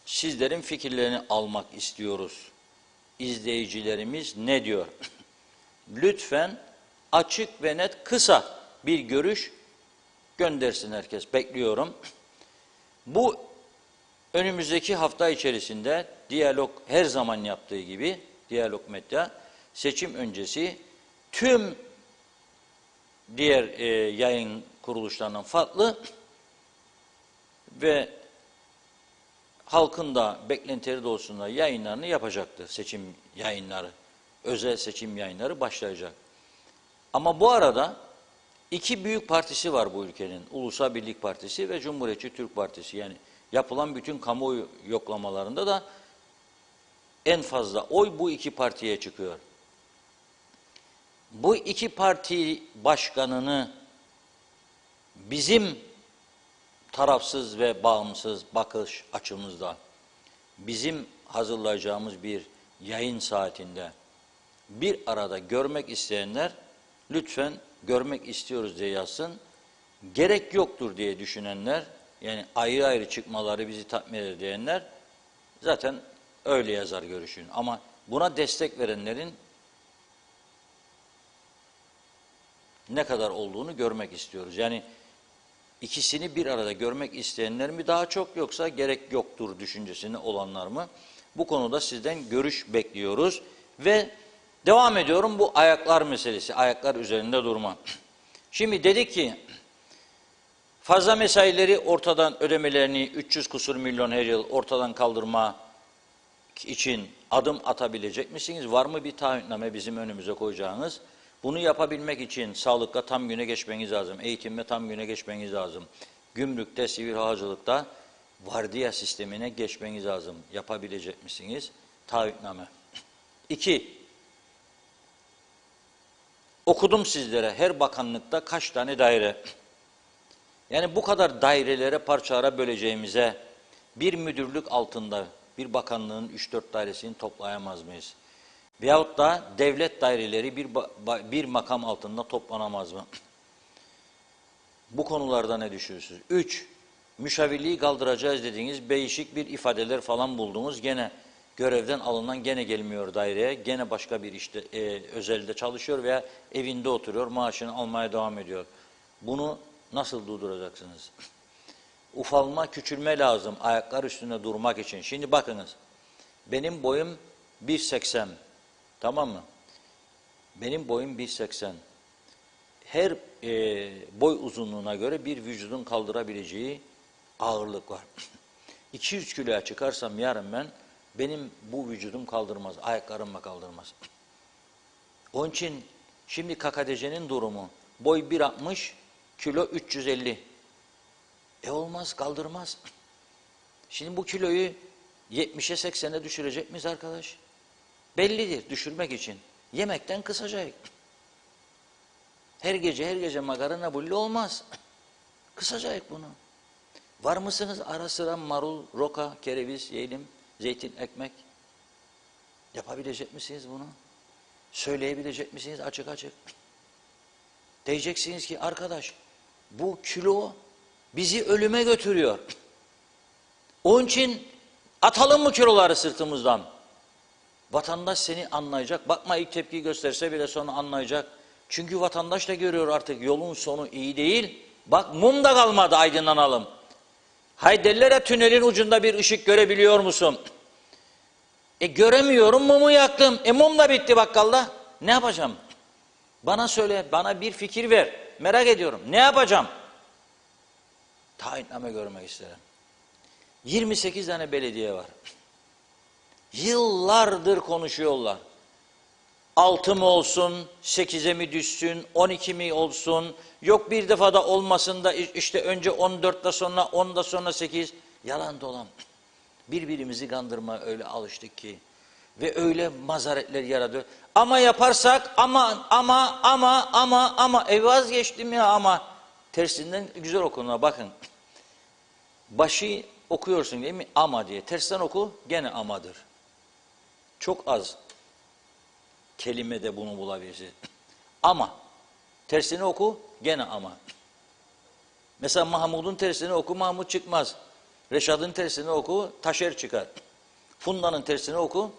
sizlerin fikirlerini almak istiyoruz. İzleyicilerimiz ne diyor? Lütfen açık ve net, kısa bir görüş göndersin herkes. Bekliyorum. Bu önümüzdeki hafta içerisinde Diyalog her zaman yaptığı gibi, Diyalog Medya seçim öncesi tüm diğer yayın kuruluşlarından farklı ve halkın da beklentileri doğrultusunda yayınlarını yapacaktır. Seçim yayınları, özel seçim yayınları başlayacak. Ama bu arada iki büyük partisi var bu ülkenin. Ulusal Birlik Partisi ve Cumhuriyetçi Türk Partisi. Yani yapılan bütün kamuoyu yoklamalarında da en fazla oy bu iki partiye çıkıyor. Bu iki parti başkanını bizim tarafsız ve bağımsız bakış açımızda, bizim hazırlayacağımız bir yayın saatinde bir arada görmek isteyenler lütfen görmek istiyoruz diye yazsın. Gerek yoktur diye düşünenler, yani ayrı ayrı çıkmaları bizi tatmin eder diyenler zaten öyle yazar görüşün. Ama buna destek verenlerin ne kadar olduğunu görmek istiyoruz. Yani ikisini bir arada görmek isteyenler mi daha çok, yoksa gerek yoktur düşüncesinde olanlar mı? Bu konuda sizden görüş bekliyoruz. Ve devam ediyorum bu ayaklar meselesi, ayaklar üzerinde durma. Şimdi dedik ki fazla mesaileri ortadan, ödemelerini 300 kusur milyon her yıl ortadan kaldırma için adım atabilecek misiniz? Var mı bir taahhütname bizim önümüze koyacağınız? Bunu yapabilmek için sağlıkta tam güne geçmeniz lazım, eğitimde tam güne geçmeniz lazım, gümrükte, sivil havacılıkta vardiya sistemine geçmeniz lazım. Yapabilecek misiniz? Taahhütname. 2. Okudum sizlere her bakanlıkta kaç tane daire. Yani bu kadar dairelere parçalara böleceğimize bir müdürlük altında bir bakanlığın 3-4 dairesini toplayamaz mıyız? Veyahut da devlet daireleri bir makam altında toplanamaz mı? Bu konularda ne düşünüyorsunuz? 3. Müşavirliği kaldıracağız dediğiniz değişik bir ifadeler falan buldunuz. Gene görevden alınan gene gelmiyor daireye. Gene başka bir işte özelde çalışıyor veya evinde oturuyor, maaşını almaya devam ediyor. Bunu nasıl durduracaksınız? Ufalma, küçülme lazım ayaklar üstünde durmak için. Şimdi bakınız, benim boyum 1.80, tamam mı? Benim boyum 1.80. Her boy uzunluğuna göre bir vücudun kaldırabileceği ağırlık var. 200 kiloya çıkarsam yarın benim bu vücudum kaldırmaz, ayaklarımla kaldırmaz. Onun için şimdi KKTC'nin durumu, boy 1.60, kilo 350. Olmaz, kaldırmaz. Şimdi bu kiloyu 70'e 80'e düşürecek miyiz arkadaş? Bellidir, düşürmek için. Yemekten kısacak. Her gece makarna bulli olmaz. Kısacak bunu. Var mısınız ara sıra marul, roka, kereviz yiyelim, zeytin, ekmek? Yapabilecek misiniz bunu? Söyleyebilecek misiniz açık açık? Diyeceksiniz ki arkadaş bu kilo bizi ölüme götürüyor. Onun için atalım mı kiloları sırtımızdan? Vatandaş seni anlayacak. Bakma ilk tepki gösterse bile sonra anlayacak. Çünkü vatandaş da görüyor artık yolun sonu iyi değil. Bak mum da kalmadı, aydınlanalım. Haydellere tünelin ucunda bir ışık görebiliyor musun? Göremiyorum, mumu yaktım. Mum da bitti bakkalda. Ne yapacağım? Bana söyle, bana bir fikir ver. Merak ediyorum. Ne yapacağım? Taahhütname görmek isterim. 28 tane belediye var. Yıllardır konuşuyorlar. 6 mı olsun, 8'e mi düşsün, 12 mi olsun, yok bir defada olmasın da işte önce 14'te sonra 10'da sonra 8. Yalan dolan. Birbirimizi kandırmaya öyle alıştık ki. Ve öyle mazaretler yaratıyor. Ama yaparsak ama vazgeçtim ya ama. Tersinden güzel okununa bakın. Başı okuyorsun değil mi? Ama diye. Tersten oku gene amadır. Çok az kelimede bunu bulabilirsin. Ama. Tersini oku gene ama. Mesela Mahmud'un tersini oku Mahmud çıkmaz. Reşad'ın tersini oku Taşer çıkar. Funda'nın tersini oku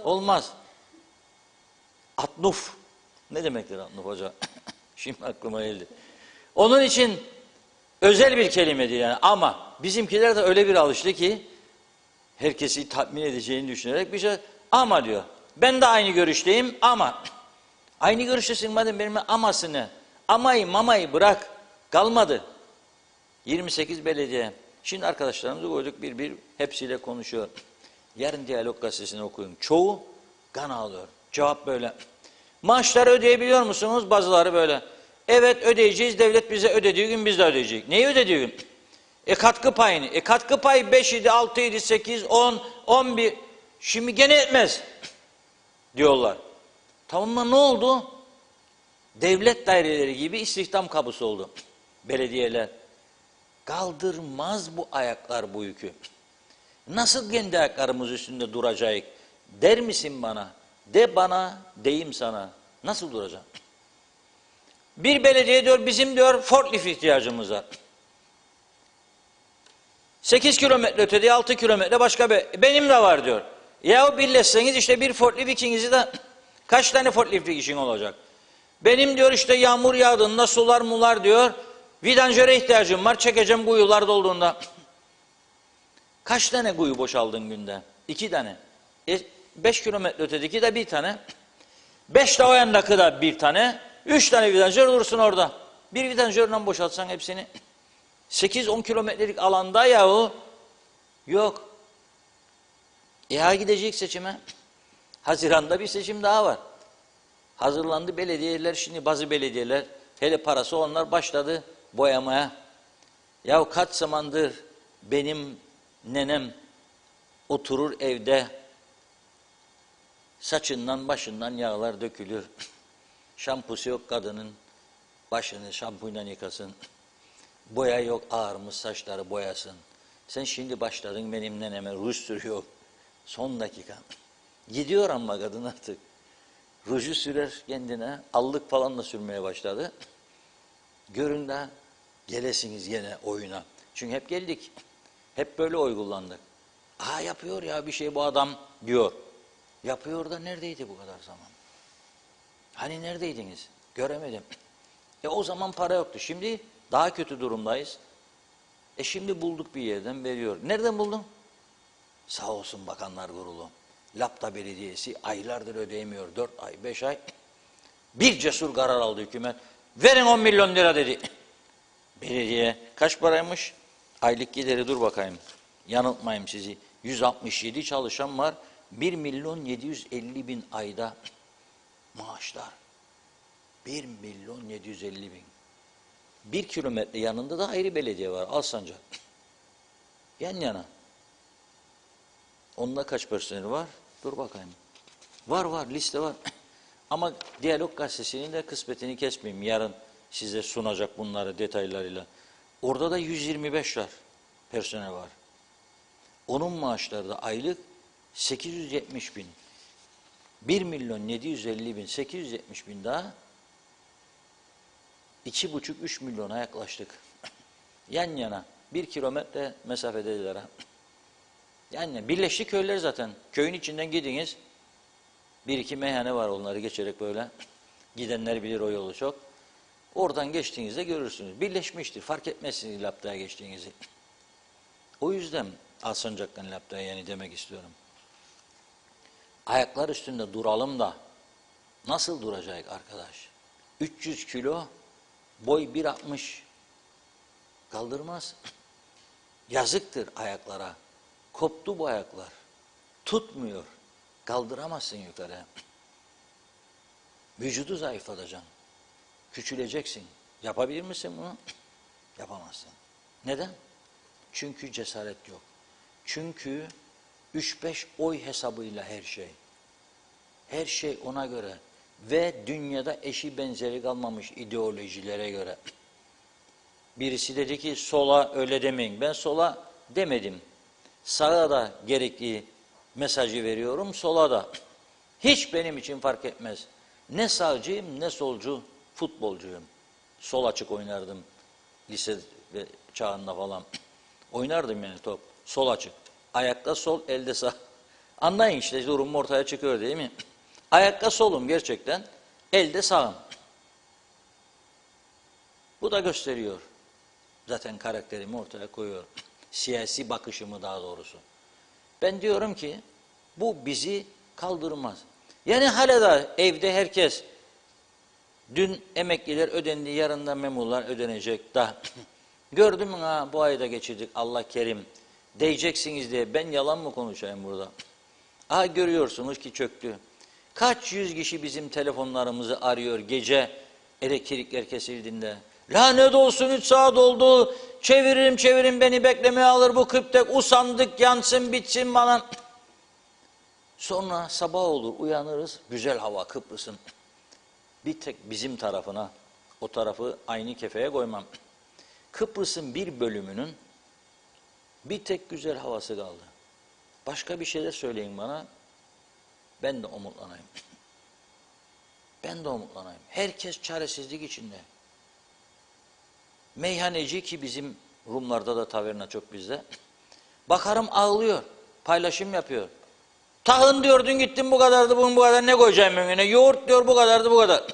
olmaz. Atnuf. Ne demektir atnuf hoca? Şimdi aklıma geldi. Onun için özel bir kelimedir yani ama bizimkiler de öyle bir alıştı ki herkesi tatmin edeceğini düşünerek bir şey ama diyor. Ben de aynı görüşteyim ama aynı görüştesin madem benim aması ne? Amayı mamayı bırak. Kalmadı. 28 belediye. Şimdi arkadaşlarımızı koyduk bir hepsiyle konuşuyor. Yarın Diyalog Gazetesi'ni okuyun. Çoğu kan ağlıyor. Cevap böyle. Maaşları ödeyebiliyor musunuz? Bazıları böyle. Evet ödeyeceğiz. Devlet bize ödediği gün biz de ödeyecek. Neyi ödediği gün? Katkı payını. Katkı payı 5 idi, 6 idi, 8, 10, 11. Şimdi gene etmez. Diyorlar. Tamam mı? Ne oldu? Devlet daireleri gibi istihdam kabusu oldu. Belediyeler. Kaldırmaz bu ayaklar bu yükü. Nasıl kendi ayaklarımız üstünde duracağız? Der misin bana? De bana, deyim sana. Nasıl duracağım? Bir belediye diyor bizim diyor forklift ihtiyacımız var. 8 kilometre ötede 6 kilometre başka benim de var diyor. Ya birleşseniz işte bir forklift ikinizi de kaç tane forklift işin olacak? Benim diyor işte yağmur yağdığında sular mular diyor. Vidanjöre ihtiyacım var çekeceğim kuyular dolduğunda. Kaç tane kuyu boşaldın günde? 2 tane. 5 kilometre ötedeki de 1 tane. 5 de o yandaki de 1 tane. 3 tane vidanjör olursun orada. Bir vidanjörle boşaltsan hepsini. 8-10 kilometrelik alanda yahu. Yok. Ya gidecek seçime. Haziran'da bir seçim daha var. Hazırlandı belediyeler. Şimdi bazı belediyeler hele parası olanlar başladı boyamaya. Ya kaç zamandır benim nenem oturur evde saçından başından yağlar dökülür. Şampusu yok kadının başını şampuyla yıkasın. Boya yok ağarmış saçları boyasın. Sen şimdi başladın benim neneme ruj sürüyor. Son dakika. Gidiyor ama kadın artık. Ruju sürer kendine. Allık falan da sürmeye başladı. Görün de gelesiniz gene oyuna. Çünkü hep geldik. Hep böyle oy kullandık. Yapıyor ya bir şey bu adam diyor. Yapıyor da neredeydi bu kadar zaman? Hani neredeydiniz? Göremedim. O zaman para yoktu. Şimdi daha kötü durumdayız. Şimdi bulduk bir yerden veriyor. Nereden buldun? Sağ olsun Bakanlar Kurulu. Lapta Belediyesi aylardır ödeyemiyor. 4 ay, 5 ay. Bir cesur karar aldı hükümet. Verin 10 milyon lira dedi. Belediye kaç paraymış? Aylık gideri dur bakayım. Yanıltmayayım sizi. 167 çalışan var. 1.750.000 ayda maaşlar. 1.750.000. 1 kilometre yanında da ayrı belediye var. Alsancak. Yan yana. Onda kaç personeli var? Dur bakayım. Var liste var. Ama Diyalog Gazetesi'nin de kısmetini kesmeyeyim. Yarın size sunacak bunları detaylarıyla. Orada da 125 var. Personel var. Onun maaşları da aylık 870.000. 1.750.000, 870.000 daha 2,5-3 milyona yaklaştık. Yan yana 1 kilometre mesafedeler. Yani birleşik köyler zaten. Köyün içinden gidiniz. 1-2 meyhane var onları geçerek böyle. Gidenler bilir o yolu çok. Oradan geçtiğinizde görürsünüz. Birleşmiştir. Fark etmezsiniz Lapta'ya geçtiğinizi. O yüzden Alsancak'tan Lapta'ya yani demek istiyorum. Ayaklar üstünde duralım da nasıl duracak arkadaş? 300 kilo boy 1.60 kaldırmaz. Yazıktır ayaklara. Koptu bu ayaklar. Tutmuyor. Kaldıramazsın yukarı. Vücudu zayıflatacaksın. Küçüleceksin. Yapabilir misin bunu? Yapamazsın. Neden? Çünkü cesaret yok. Çünkü 3-5 oy hesabıyla her şey. Her şey ona göre. Ve dünyada eşi benzeri kalmamış ideolojilere göre. Birisi dedi ki sola öyle demeyin. Ben sola demedim. Sağa da gerekli mesajı veriyorum, sola da. Hiç benim için fark etmez. Ne sağcıyım ne solcu, futbolcuyum. Sol açık oynardım lise ve çağında falan. Oynardım yani top. Sol açık. Ayakta sol, elde sağ. Anlayın işte durum ortaya çıkıyor değil mi? Ayakta solum gerçekten, elde sağım. Bu da gösteriyor. Zaten karakterimi ortaya koyuyor. Siyasi bakışımı daha doğrusu. Ben diyorum ki bu bizi kaldırmaz. Yani hala da evde herkes dün emekliler ödendi, yarın da memurlar ödenecek da gördün mü ha bu ayda geçirdik Allah kerim diyeceksiniz diye ben yalan mı konuşayım burada? Ha görüyorsunuz ki çöktü. Kaç yüz kişi bizim telefonlarımızı arıyor gece elektrikler kesildiğinde. Lanet olsun 3 saat oldu. Çeviririm beni beklemeye alır bu kıptek. Usandık yansın bitsin bana. Sonra sabah olur uyanırız. Güzel hava Kıbrıs'ın. Bir tek bizim tarafına o tarafı aynı kefeye koymam. Kıbrıs'ın bir bölümünün bir tek güzel havası kaldı. Başka bir şeyler söyleyin bana. Ben de umutlanayım. Ben de umutlanayım. Herkes çaresizlik içinde. Meyhaneci ki bizim Rumlarda da taverna çok bizde. Bakarım ağlıyor. Paylaşım yapıyor. Tahın diyor dün gittim bu kadardı bugün bu kadar ne koyacağım önüne. Yoğurt diyor bu kadardı bu kadar.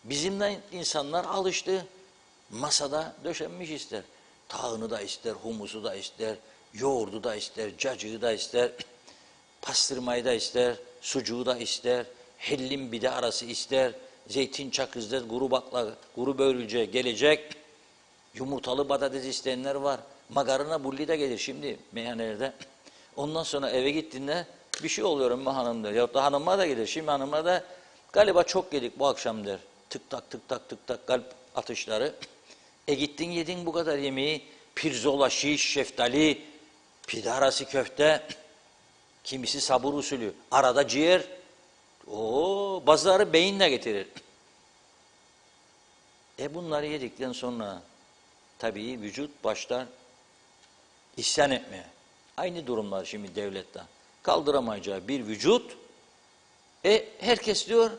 Bizim de insanlar alıştı. Masada döşenmiş ister. Tahını da ister, humusu da ister, yoğurdu da ister, cacığı da ister, pastırmayı da ister, sucuğu da ister, hellim bide arası ister, zeytin çakızda kuru bakla, kuru börülce gelecek, yumurtalı patates isteyenler var. Makarna bulli de gelir şimdi meyhanelerde. Ondan sonra eve gittiğinde bir şey oluyorum mu hanım der. Yahut da hanıma da gelir. Şimdi hanıma da galiba çok yedik bu akşam der. Tık tak tık tak tık tak kalp atışları. Gittin yedin bu kadar yemeği. Pirzola, şiş, şeftali, pide arası köfte. Kimisi sabur usulü. Arada ciğer. Bazıları beyinle getirir. Bunları yedikten sonra tabii vücut başlar isyan etmeye. Aynı durumlar şimdi devlette. Kaldıramayacağı bir vücut. Herkes diyor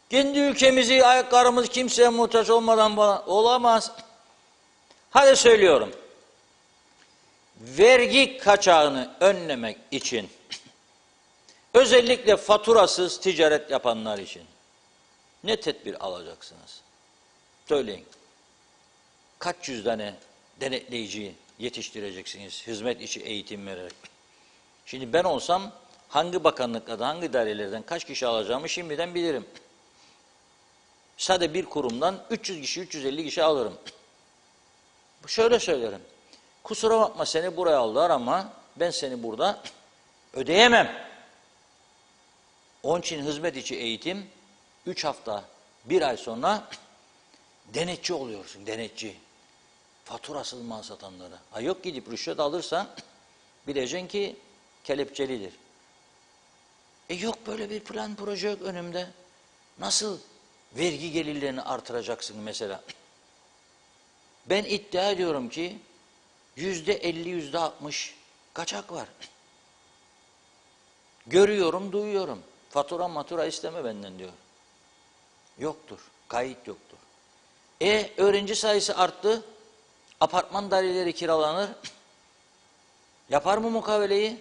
kendi ülkemizi, ayaklarımız kimseye muhtaç olmadan falan olamaz. Hadi söylüyorum. Vergi kaçağını önlemek için özellikle faturasız ticaret yapanlar için ne tedbir alacaksınız? Söyleyin. Kaç yüz tane denetleyici yetiştireceksiniz hizmet içi eğitim vererek? Şimdi ben olsam hangi bakanlıklardan, hangi idarelerden kaç kişi alacağımı şimdiden bilirim. Sadece bir kurumdan 300 kişi, 350 kişi alırım. Şöyle söylerim. Kusura bakma seni buraya aldılar ama ben seni burada ödeyemem. Onun için hizmet içi eğitim 3 hafta, 1 ay sonra denetçi oluyorsun, denetçi. Faturasız mal satanlara. Yok gidip rüşvet alırsan bileceksin ki kelepçelidir. Yok böyle bir plan proje yok önümde. Nasıl vergi gelirlerini artıracaksın mesela? Ben iddia ediyorum ki %50, %60 kaçak var. Görüyorum, duyuyorum. Fatura isteme benden diyor. Yoktur, kayıt yoktur. Öğrenci sayısı arttı. Apartman daireleri kiralanır. Yapar mı mukaveleyi?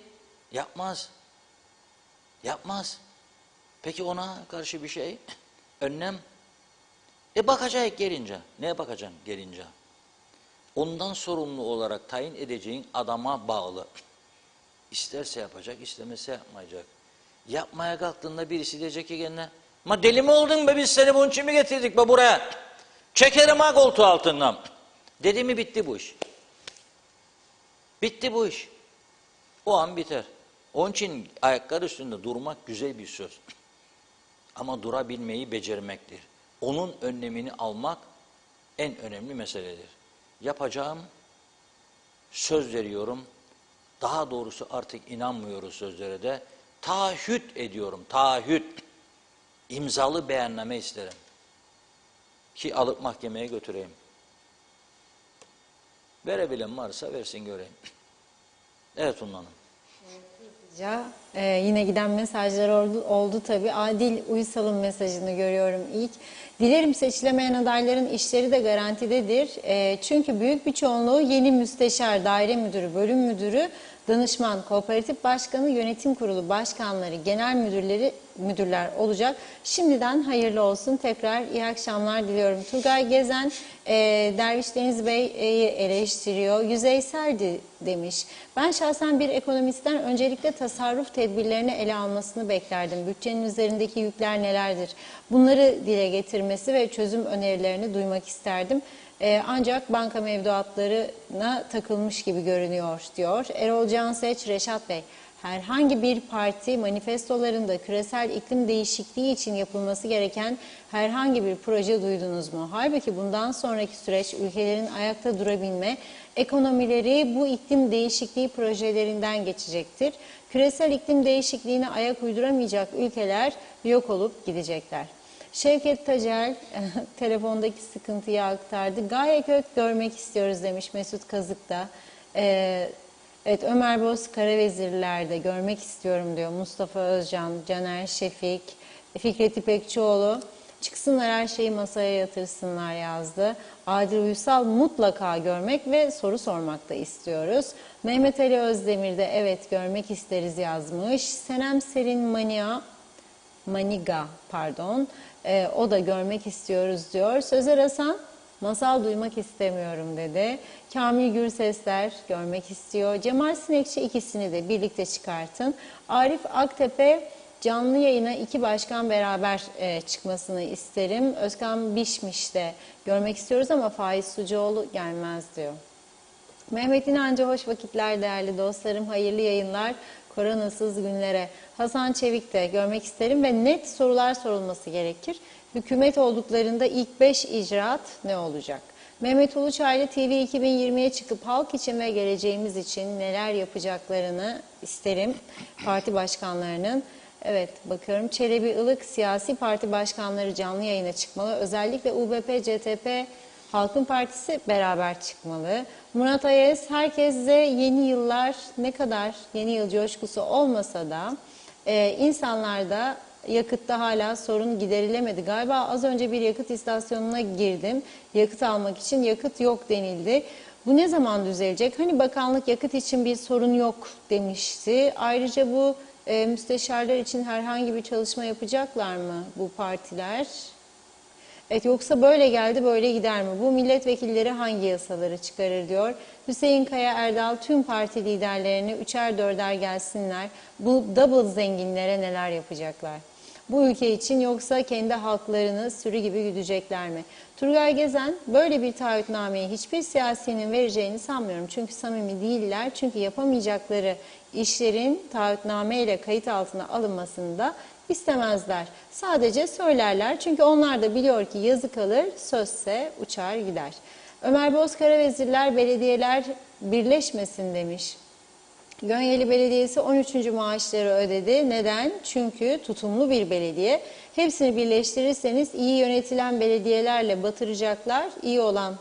Yapmaz. Yapmaz. Peki ona karşı bir şey? Önlem. Bakacak gelince. Neye bakacaksın gelince? Ondan sorumlu olarak tayin edeceğin adama bağlı. İsterse yapacak, istemezse yapmayacak. Yapmaya kalktığında birisi diyecek ki kendine, "Ma deli mi oldun be, biz seni bunun için mi getirdik be buraya? Çekerim ha koltuğu altından." Dedi mi bitti bu iş. Bitti bu iş. O an biter. Onun için ayaklar üstünde durmak güzel bir söz. ama durabilmeyi becermektir. Onun önlemini almak en önemli meseledir. Yapacağım, söz veriyorum, daha doğrusu artık inanmıyoruz sözlere de, taahhüt ediyorum, taahhüt, imzalı beyanname isterim ki alıp mahkemeye götüreyim. Verebilen varsa versin göreyim. Evet Funda Hanım. Yine giden mesajlar oldu tabii. Adil Uysal'ın mesajını görüyorum ilk. Dilerim seçilemeyen adayların işleri de garantidedir. Çünkü büyük bir çoğunluğu yeni müsteşar, daire müdürü, bölüm müdürü, danışman, kooperatif başkanı, yönetim kurulu başkanları, genel müdürler olacak. Şimdiden hayırlı olsun. Tekrar iyi akşamlar diliyorum. Turgay Gezen, Derviş Deniz Bey'i eleştiriyor. Yüzeyseldi demiş. Ben şahsen bir ekonomistten öncelikle tasarruf tedbirlerini ele almasını beklerdim. Bütçenin üzerindeki yükler nelerdir? Bunları dile getirmesi ve çözüm önerilerini duymak isterdim. Ancak banka mevduatlarına takılmış gibi görünüyor diyor. Erol Canseç, Reşat Bey, herhangi bir parti manifestolarında küresel iklim değişikliği için yapılması gereken herhangi bir proje duydunuz mu? Halbuki bundan sonraki süreç ülkelerin ayakta durabilme, ekonomileri bu iklim değişikliği projelerinden geçecektir. Küresel iklim değişikliğine ayak uyduramayacak ülkeler yok olup gidecekler. Şevket Tacel telefondaki sıkıntıyı aktardı. Gaye Kök görmek istiyoruz demiş Mesut Kazık da. Evet, Ömer Boz Karavezirler'de görmek istiyorum diyor. Mustafa Özcan, Caner Şefik, Fikret İpekçioğlu. Çıksınlar her şeyi masaya yatırsınlar yazdı. Adil Uysal mutlaka görmek ve soru sormak da istiyoruz. Mehmet Ali Özdemir de evet görmek isteriz yazmış. Senem Serin Maniga o da görmek istiyoruz diyor. Sözer Hasan masal duymak istemiyorum dedi. Kamil Gürsesler görmek istiyor. Cemal Sinekçi ikisini de birlikte çıkartın. Arif Aktepe canlı yayına 2 başkan beraber çıkmasını isterim. Özkan Bişmiş de görmek istiyoruz ama Faiz Sucuoğlu gelmez diyor. Mehmet İnancı hoş vakitler değerli dostlarım. Hayırlı yayınlar. Koronasız günlere. Hasan Çevik de görmek isterim ve net sorular sorulması gerekir. Hükümet olduklarında ilk 5 icraat ne olacak? Mehmet Uluçaylı TV 2020'ye çıkıp halk için ve geleceğimiz için neler yapacaklarını isterim. Parti başkanlarının. Evet bakıyorum. Çelebi Ilık siyasi parti başkanları canlı yayına çıkmalı. Özellikle UBP, CTP, Halkın Partisi beraber çıkmalı. Murat Ayaz, herkese yeni yıllar ne kadar yeni yıl coşkusu olmasa da insanlarda yakıtta hala sorun giderilemedi. Galiba az önce bir yakıt istasyonuna girdim. Yakıt almak için yakıt yok denildi. Bu ne zaman düzelecek? Hani bakanlık yakıt için bir sorun yok demişti. Ayrıca bu müsteşarlar için herhangi bir çalışma yapacaklar mı bu partiler? Evet, yoksa böyle geldi böyle gider mi? Bu milletvekilleri hangi yasaları çıkarır diyor. Hüseyin Kaya Erdal tüm parti liderlerini 3'er 4'er gelsinler. Bu double zenginlere neler yapacaklar? Bu ülke için yoksa kendi halklarını sürü gibi güdecekler mi? Turgay Gezen böyle bir taahhütnameyi hiçbir siyasinin vereceğini sanmıyorum. Çünkü samimi değiller. Çünkü yapamayacakları işlerin taahhütnameyle kayıt altına alınmasını da istemezler. Sadece söylerler. Çünkü onlar da biliyor ki yazı kalır, sözse uçar gider. Ömer Boz Karavezirler belediyeler birleşmesin demiş. Gönyeli Belediyesi 13. maaşları ödedi. Neden? Çünkü tutumlu bir belediye. Hepsini birleştirirseniz iyi yönetilen belediyelerle batıracaklar. İyi olan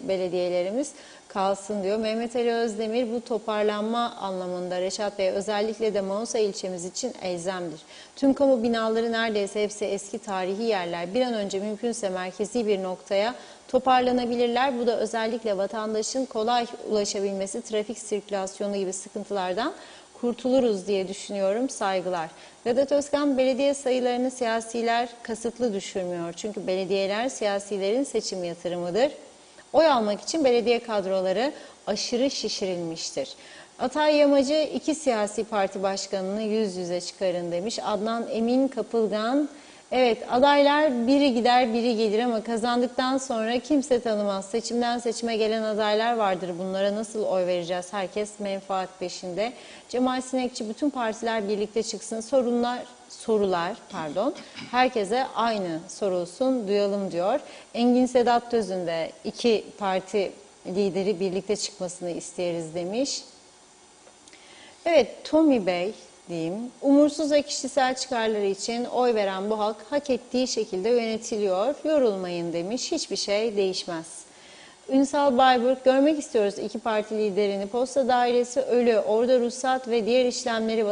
belediyelerimiz kalsın diyor. Mehmet Ali Özdemir bu toparlanma anlamında Reşat Bey özellikle de Manisa ilçemiz için elzemdir. Tüm kamu binaları neredeyse hepsi eski tarihi yerler. Bir an önce mümkünse merkezi bir noktaya toparlanabilirler. Bu da özellikle vatandaşın kolay ulaşabilmesi, trafik sirkülasyonu gibi sıkıntılardan kurtuluruz diye düşünüyorum. Saygılar. Vedat Özkan belediye sayılarını siyasiler kasıtlı düşürmüyor. Çünkü belediyeler siyasilerin seçim yatırımıdır. Oy almak için belediye kadroları aşırı şişirilmiştir. Atay Yamacı 2 siyasi parti başkanını yüz yüze çıkarın demiş. Adnan Emin Kapılgan, evet adaylar biri gider biri gelir ama kazandıktan sonra kimse tanımaz. Seçimden seçime gelen adaylar vardır. Bunlara nasıl oy vereceğiz? Herkes menfaat peşinde. Cemal Sinekçi bütün partiler birlikte çıksın. Sorunlar herkese aynı sorulsun, duyalım diyor. Engin Sedat Töz'ün de iki parti lideri birlikte çıkmasını isteriz demiş. Evet, Tommy Bey diyeyim. Umursuz ve kişisel çıkarları için oy veren bu halk hak ettiği şekilde yönetiliyor. Yorulmayın demiş. Hiçbir şey değişmez. Ünsal Bayburt, görmek istiyoruz iki parti liderini. Posta dairesi ölü, orada ruhsat ve diğer işlemleri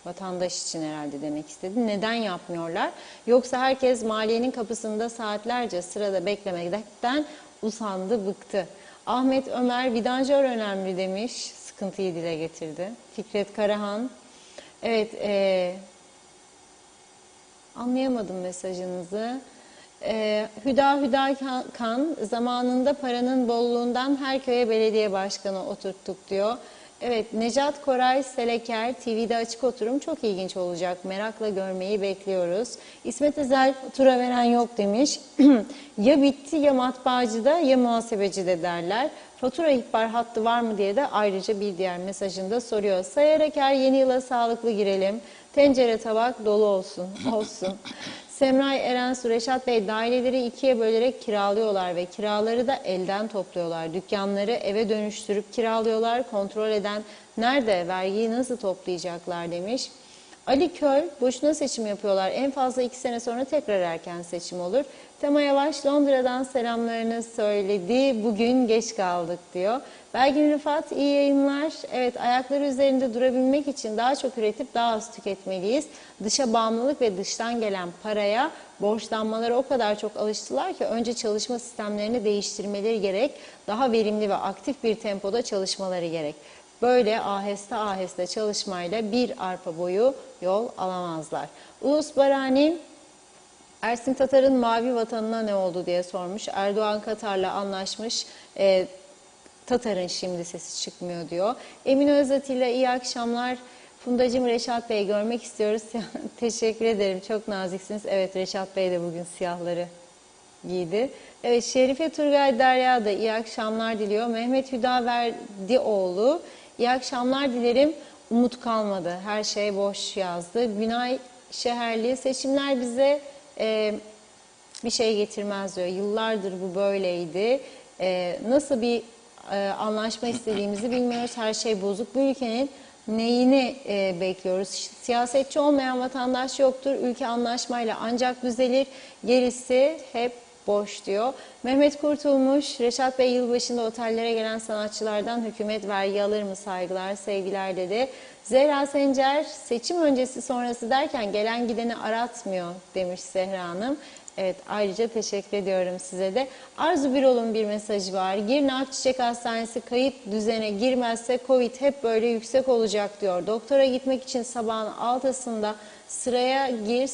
vatandaş için herhalde demek istedi. Neden yapmıyorlar? Yoksa herkes maliyenin kapısında saatlerce sırada beklemekten usandı, bıktı. Ahmet Ömer, vidanjör önemli demiş. Sıkıntıyı dile getirdi. Fikret Karahan, evet, anlayamadım mesajınızı. Hüda Kan, zamanında paranın bolluğundan her köye belediye başkanı oturttuk diyor. Evet, Necat Koray Seleker, TV'de açık oturum çok ilginç olacak. Merakla görmeyi bekliyoruz. İsmet Ezel, fatura veren yok demiş. Ya bitti ya matbaacıda ya muhasebecide derler. Fatura ihbar hattı var mı diye de ayrıca bir diğer mesajında soruyor. Sayarak her yeni yıla sağlıklı girelim. Tencere tabak dolu olsun. Semray Erensu, Reşat Bey, daireleri ikiye bölerek kiralıyorlar ve kiraları da elden topluyorlar. Dükkanları eve dönüştürüp kiralıyorlar. Kontrol eden nerede, vergiyi nasıl toplayacaklar demiş. Ali Köl, boşuna seçim yapıyorlar. En fazla 2 sene sonra tekrar erken seçim olur. Tema Yavaş, Londra'dan selamlarını söyledi. Bugün geç kaldık diyor. Belgin Rıfat, iyi yayınlar. Evet, ayakları üzerinde durabilmek için daha çok üretip daha az tüketmeliyiz. Dışa bağımlılık ve dıştan gelen paraya, borçlanmalara o kadar çok alıştılar ki önce çalışma sistemlerini değiştirmeleri gerek. Daha verimli ve aktif bir tempoda çalışmaları gerek. Böyle aheste aheste çalışmayla bir arpa boyu yol alamazlar. Ulus Barani, Ersin Tatar'ın mavi vatanına ne oldu diye sormuş. Erdoğan Katar'la anlaşmış. Tatar'ın şimdi sesi çıkmıyor diyor. Emin Özatilla, iyi akşamlar. Fundacım Reşat Bey, görmek istiyoruz. Teşekkür ederim. Çok naziksiniz. Evet, Reşat Bey de bugün siyahları giydi. Evet, Şerife Turgay Derya da iyi akşamlar diliyor. Mehmet Hüdaverdioğlu, iyi akşamlar dilerim. Umut kalmadı. Her şey boş yazdı. Günay Şeherli, seçimler bize bir şey getirmez diyor. Yıllardır bu böyleydi. Nasıl bir anlaşma istediğimizi bilmiyoruz. Her şey bozuk. Bu ülkenin neyini bekliyoruz? Siyasetçi olmayan vatandaş yoktur. Ülke anlaşmayla ancak düzelir. Gerisi hep boş diyor. Mehmet Kurtulmuş, Reşat Bey, yılbaşında otellere gelen sanatçılardan hükümet vergi alır mı? Saygılar, sevgiler dedi. Zehra Sencer, seçim öncesi sonrası derken gelen gideni aratmıyor demiş Zehra Hanım. Evet, ayrıca teşekkür ediyorum size de. Arzu Birol'un bir mesajı var. Girne Akçiçek Hastanesi kayıt düzene girmezse Covid hep böyle yüksek olacak diyor. Doktora gitmek için sabahın 6'sında sıraya gir,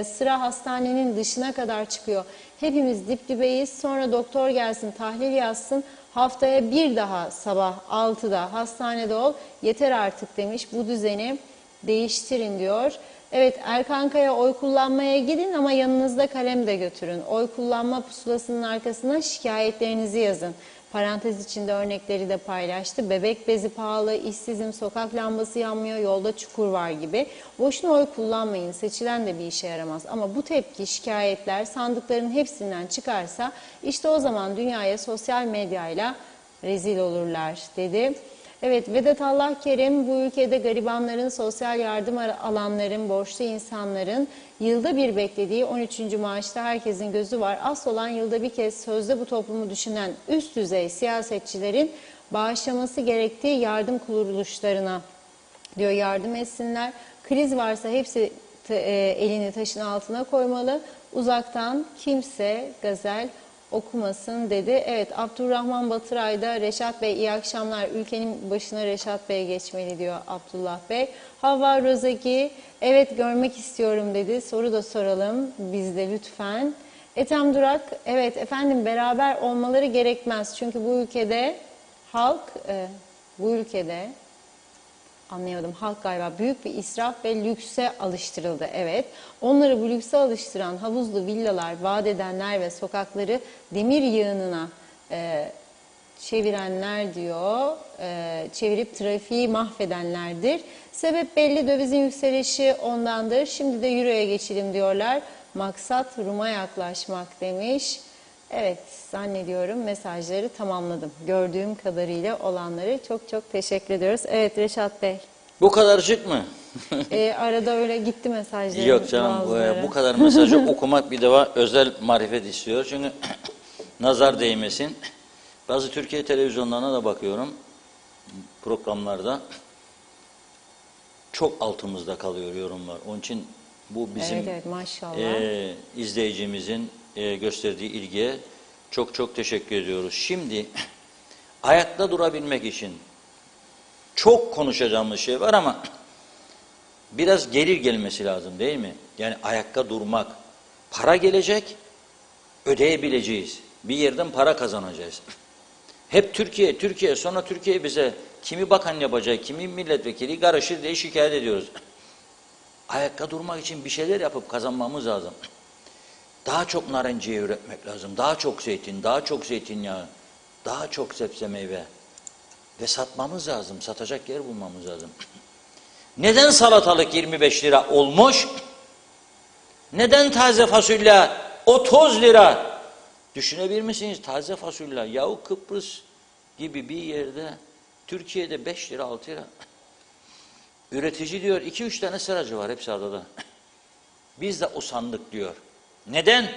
sıra hastanenin dışına kadar çıkıyor. Hepimiz dip dibeyiz. Sonra doktor gelsin, tahlil yazsın. Haftaya bir daha sabah 6'da hastanede ol. Yeter artık demiş. Bu düzeni değiştirin diyor. Evet, Erkan Kaya, oy kullanmaya gidin ama yanınızda kalem de götürün. Oy kullanma pusulasının arkasına şikayetlerinizi yazın. Parantez içinde örnekleri de paylaştı. Bebek bezi pahalı, işsizim, sokak lambası yanmıyor, yolda çukur var gibi. Boşuna oy kullanmayın, seçilen de bir işe yaramaz. Ama bu tepki, şikayetler sandıkların hepsinden çıkarsa işte o zaman dünyaya sosyal medyayla rezil olurlar dedi. Evet, Vedat Allahkerim, bu ülkede garibanların, sosyal yardım alanların, borçlu insanların yılda bir beklediği 13. maaşta herkesin gözü var. Asıl olan yılda bir kez sözde bu toplumu düşünen üst düzey siyasetçilerin bağışlaması gerektiği yardım kuruluşlarına diyor, yardım etsinler. Kriz varsa hepsi elini taşın altına koymalı. Uzaktan kimse gazel okumasın dedi. Evet, Abdurrahman Batıray da Reşat Bey iyi akşamlar. Ülkenin başına Reşat Bey geçmeli diyor Abdullah Bey. Havva Rozaki, evet görmek istiyorum dedi. Soru da soralım biz de lütfen. Ethem Durak, evet efendim beraber olmaları gerekmez. Çünkü bu ülkede halk, anlayamadım. Halk galiba büyük bir israf ve lükse alıştırıldı. Evet. Onları bu lükse alıştıran havuzlu villalar, vaat edenler ve sokakları demir yığınına çevirenler diyor, çevirip trafiği mahvedenlerdir. Sebep belli, dövizin yükselişi ondandır. Şimdi de Euro'ya geçelim diyorlar. Maksat Rum'a yaklaşmak demiş. Evet, zannediyorum mesajları tamamladım. Gördüğüm kadarıyla olanları çok çok teşekkür ediyoruz. Evet Reşat Bey, Bu kadarcık mı? arada öyle gitti mesajlarınız Yok canım, bazıları. bu kadar mesajı okumak bir defa özel marifet istiyor. Çünkü nazar değmesin. Bazı Türkiye televizyonlarına da bakıyorum, programlarda. Çok altımızda kalıyor yorumlar. Onun için bu bizim Evet maşallah. izleyicimizin gösterdiği ilgiye çok çok teşekkür ediyoruz. Şimdi ayakta durabilmek için çok konuşacağımız şey var ama biraz gelir gelmesi lazım değil mi? Yani ayakta durmak. Para gelecek, ödeyebileceğiz. Bir yerden para kazanacağız. Hep Türkiye, Türkiye, sonra Türkiye bize kimi bakan yapacak, kimi milletvekili karışır diye şikayet ediyoruz. Ayakta durmak için bir şeyler yapıp kazanmamız lazım. Daha çok narenciye üretmek lazım. Daha çok zeytin, daha çok zeytinyağı, daha çok sebze meyve. Ve satmamız lazım. Satacak yer bulmamız lazım. Neden salatalık 25 lira olmuş? Neden taze fasulye 30 lira? Düşünebilir misiniz taze fasulye? Yahu Kıbrıs gibi bir yerde Türkiye'de 5 lira 6 lira. Üretici diyor 2-3 tane seracı var hepsi adada. Biz de usandık diyor. Neden?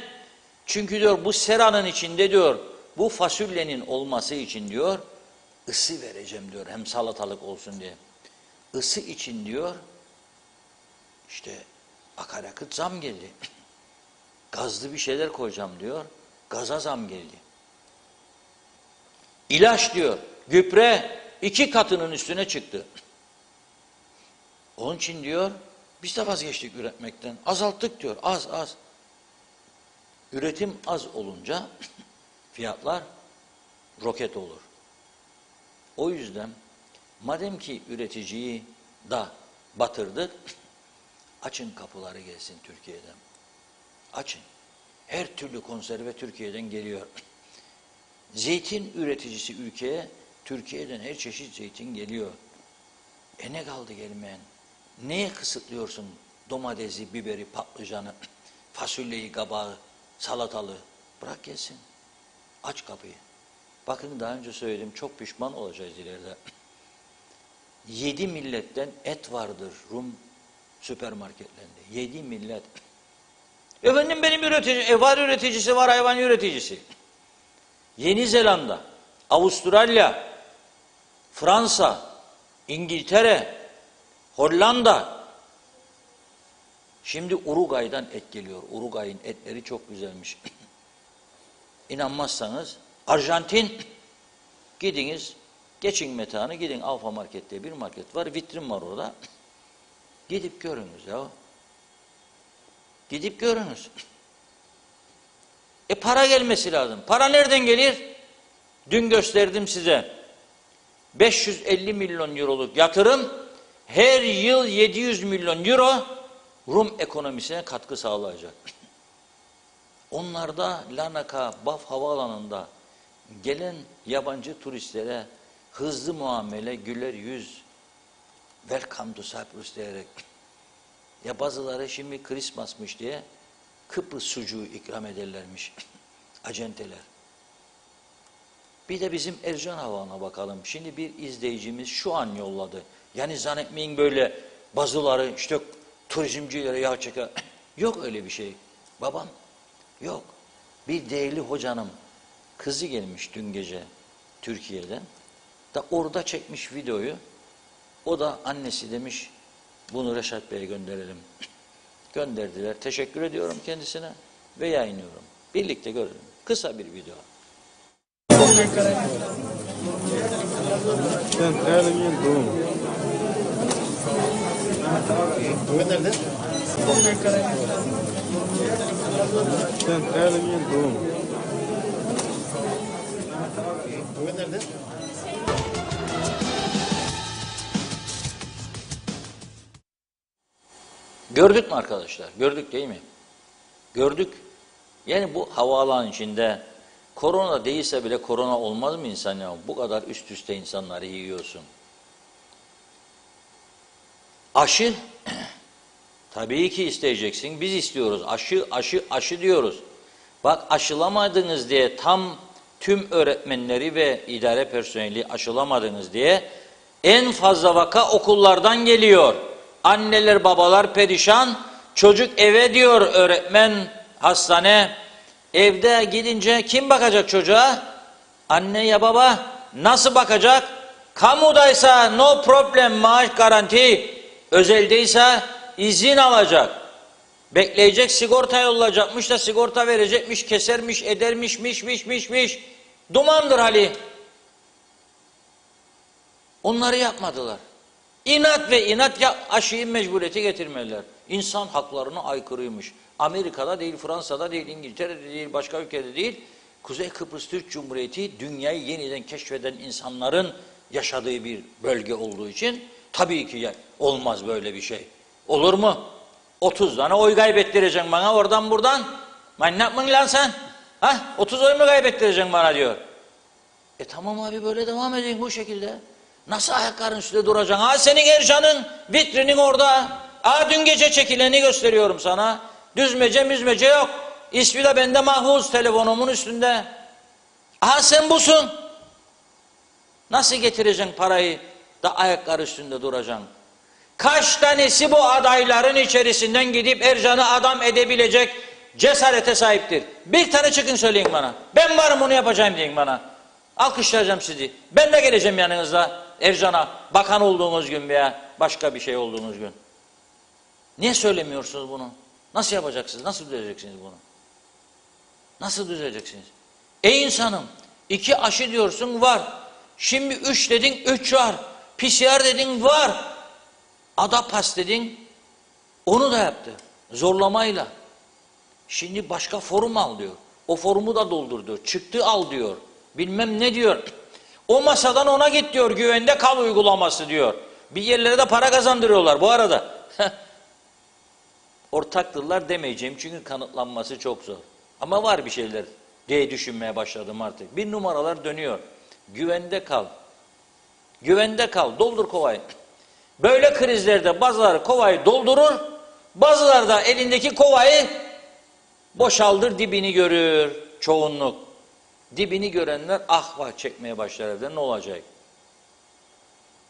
Çünkü diyor bu seranın içinde diyor bu fasulyenin olması için diyor ısı vereceğim diyor hem salatalık olsun diye. Isı için diyor işte akaryakıt zam geldi. Gazlı bir şeyler koyacağım diyor. Gaza zam geldi. İlaç diyor, gübre 2 katının üstüne çıktı. Onun için diyor, biz de vazgeçtik üretmekten. Azalttık diyor, az. Üretim az olunca fiyatlar roket olur. O yüzden madem ki üreticiyi da batırdık, açın kapıları gelsin Türkiye'den. Açın. Her türlü konserve Türkiye'den geliyor. Zeytin üreticisi ülkeye, Türkiye'den her çeşit zeytin geliyor. Ne kaldı gelmeyen? Neye kısıtlıyorsun domatesi, biberi, patlıcanı, fasulyeyi, kabağı, salatalığı? Bırak gelsin. Aç kapıyı. Bakın daha önce söyledim, çok pişman olacağız ileride. 7 milletten et vardır Rum süpermarketlerinde. 7 millet. Efendim benim üretici, var üreticisi var, hayvan üreticisi. Yeni Zelanda, Avustralya, Fransa, İngiltere, Hollanda. Şimdi Uruguay'dan et geliyor. Uruguay'ın etleri çok güzelmiş. İnanmazsanız Arjantin, gidiniz, geçin metanı, gidin Alfa Market'te bir market var, vitrin var orada. Gidip görünüz ya. Gidip görünüz. Para gelmesi lazım. Para nereden gelir? Dün gösterdim size. 550 milyon euroluk yatırım, her yıl 700 milyon euro Rum ekonomisine katkı sağlayacak. Onlarda Larnaca, Baf havaalanında gelen yabancı turistlere hızlı muamele, güler yüz, welcome to Cyprus diyerek. Ya bazıları şimdi Christmas'mış diye Kıbrıs sucuğu ikram ederlermiş. Acenteler. Bir de bizim Ercan Havaalanı'na bakalım. Şimdi bir izleyicimiz şu an yolladı. Yani zannetmeyin böyle bazıları işte turizmcilere yağ çeker. Yok öyle bir şey. Babam yok. Bir değerli hocanın kızı gelmiş dün gece Türkiye'den. Da orada çekmiş videoyu. O da annesi demiş bunu Reşat Bey'e gönderelim. Gönderdiler. Teşekkür ediyorum kendisine ve yayınlıyorum. Birlikte görelim. Kısa bir video. Entrada em Domo. Nerede? Entrada em Domo. Nerede? Gördük mü arkadaşlar? Gördük değil mi? Gördük. Yani bu havaalanı içinde Korona değilse bile korona olmaz mı insan ya? Bu kadar üst üste insanları yiyorsun. Aşı, tabii ki isteyeceksin. Biz istiyoruz. Aşı diyoruz. Bak aşılamadınız diye tüm öğretmenleri ve idare personeli aşılamadınız diye en fazla vaka okullardan geliyor. Anneler babalar perişan. Çocuk eve diyor öğretmen hastane. Evde gidince kim bakacak çocuğa? Anne ya baba. Nasıl bakacak? Kamudaysa no problem maaş garanti. Özeldeyse izin alacak. Bekleyecek, sigorta yollayacakmış da sigorta verecekmiş, kesermiş, edermiş, miş. Dumandır hali. Onları yapmadılar. İnat ve inat aşıyı mecburiyeti getirmeliler. İnsan haklarına aykırıymış. Amerika'da değil, Fransa'da değil, İngiltere'de değil, başka ülkede değil. Kuzey Kıbrıs Türk Cumhuriyeti dünyayı yeniden keşfeden insanların yaşadığı bir bölge olduğu için tabii ki olmaz böyle bir şey. Olur mu? 30 tane oy kaybettireceksin bana oradan buradan. Manyak mısın lan sen? 30 oy mu kaybettireceksin bana diyor. Tamam abi böyle devam edin bu şekilde. Nasıl ayakların üstünde duracaksın? Senin Ercan'ın vitrinin orada. Dün gece çekileni gösteriyorum sana. Düzmece müzmece yok. İsmi de bende mahfuz telefonumun üstünde. Sen busun. Nasıl getireceksin parayı da ayakları üstünde duracaksın? Kaç tanesi bu adayların içerisinden gidip Ercan'ı adam edebilecek cesarete sahiptir? Bir tane çıkın söyleyin bana. Ben varım onu yapacağım deyin bana. Alkışlayacağım sizi. Ben de geleceğim yanınızda Ercan'a bakan olduğunuz gün veya başka bir şey olduğunuz gün. Niye söylemiyorsunuz bunu? Nasıl yapacaksınız? Nasıl düzeleceksiniz bunu? Nasıl düzeleceksiniz? Ey insanım 2 aşı diyorsun var. Şimdi 3 dedin 3 var. PCR dedin var. Adapas dedin onu da yaptı. Zorlamayla. Şimdi başka forum al diyor. O forumu da doldur diyor. Çıktı al diyor. Bilmem ne diyor. O masadan ona git diyor. Güvende kal uygulaması diyor. Bir yerlere de para kazandırıyorlar bu arada. Ortaktırlar demeyeceğim çünkü kanıtlanması çok zor. Ama var bir şeyler diye düşünmeye başladım artık. Bir numaralar dönüyor. Güvende kal. Güvende kal. Doldur kovayı. Böyle krizlerde bazıları kovayı doldurur. Bazıları da elindeki kovayı boşaldır dibini görür çoğunluk. Dibini görenler vah çekmeye başlar evde ne olacak?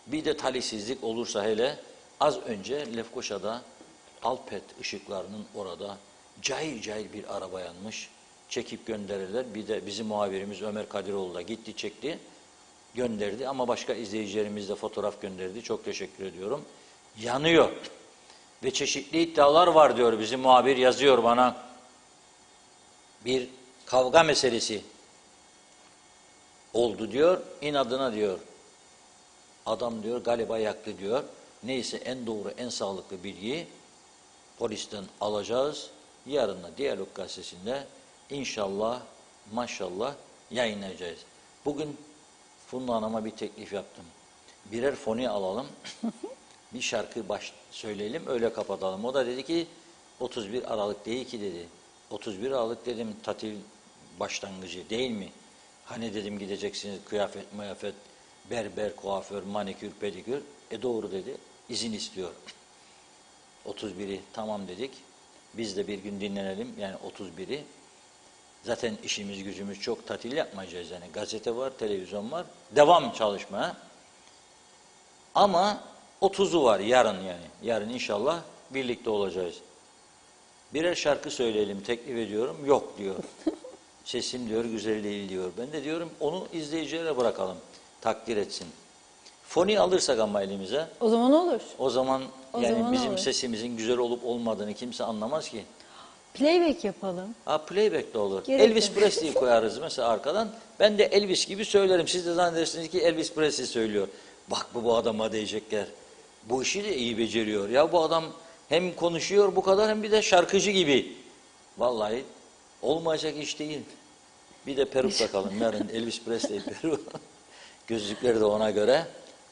Bir de talihsizlik olursa hele az önce Lefkoşa'da Alpet ışıklarının orada cahil cahil bir araba yanmış. Çekip gönderirler. Bir de bizim muhabirimiz Ömer Kadiroğlu da gitti çekti. Gönderdi ama başka izleyicilerimiz de fotoğraf gönderdi. Çok teşekkür ediyorum. Yanıyor. Ve çeşitli iddialar var diyor bizim muhabir yazıyor bana. Bir kavga meselesi oldu diyor. İnadına diyor. Adam diyor galiba yaktı diyor. Neyse en doğru en sağlıklı bilgiyi polisten alacağız. Yarın da Diyalog Gazetesi'nde inşallah maşallah yayınlayacağız. Bugün Funda Hanım'a bir teklif yaptım. Birer foni alalım. Bir şarkı söyleyelim öyle kapatalım. O da dedi ki 31 Aralık değil ki dedi. 31 Aralık dedim tatil başlangıcı değil mi? Hani dedim gideceksiniz kıyafet, berber, kuaför, manikür, pedikür. Doğru dedi. İzin istiyor. 31'i tamam dedik. Biz de bir gün dinlenelim. Yani 31'i. Zaten işimiz gücümüz çok tatil yapmayacağız. Yani gazete var, televizyon var. Devam çalışmaya. Ama 30'u var yarın yani. Yarın inşallah birlikte olacağız. Birer şarkı söyleyelim teklif ediyorum. Yok diyor. Sesim diyor güzel değil diyor. Ben de diyorum onu izleyicilere bırakalım. Takdir etsin. Foni alırsak ama elimize. O zaman olur. O zaman yani bizim olur. sesimizin güzel olup olmadığını kimse anlamaz ki. Playback yapalım. Playback de olur. Gerek Elvis yok. Presley'i koyarız mesela arkadan. Ben de Elvis gibi söylerim. Siz de zannedersiniz ki Elvis Presley söylüyor. Bak bu adama diyecekler. Bu işi de iyi beceriyor. Ya bu adam hem konuşuyor bu kadar hem bir de şarkıcı gibi. Vallahi olmayacak iş değil. Bir de peruk takalım yarın Elvis Presley peruk. Gözlükleri de ona göre.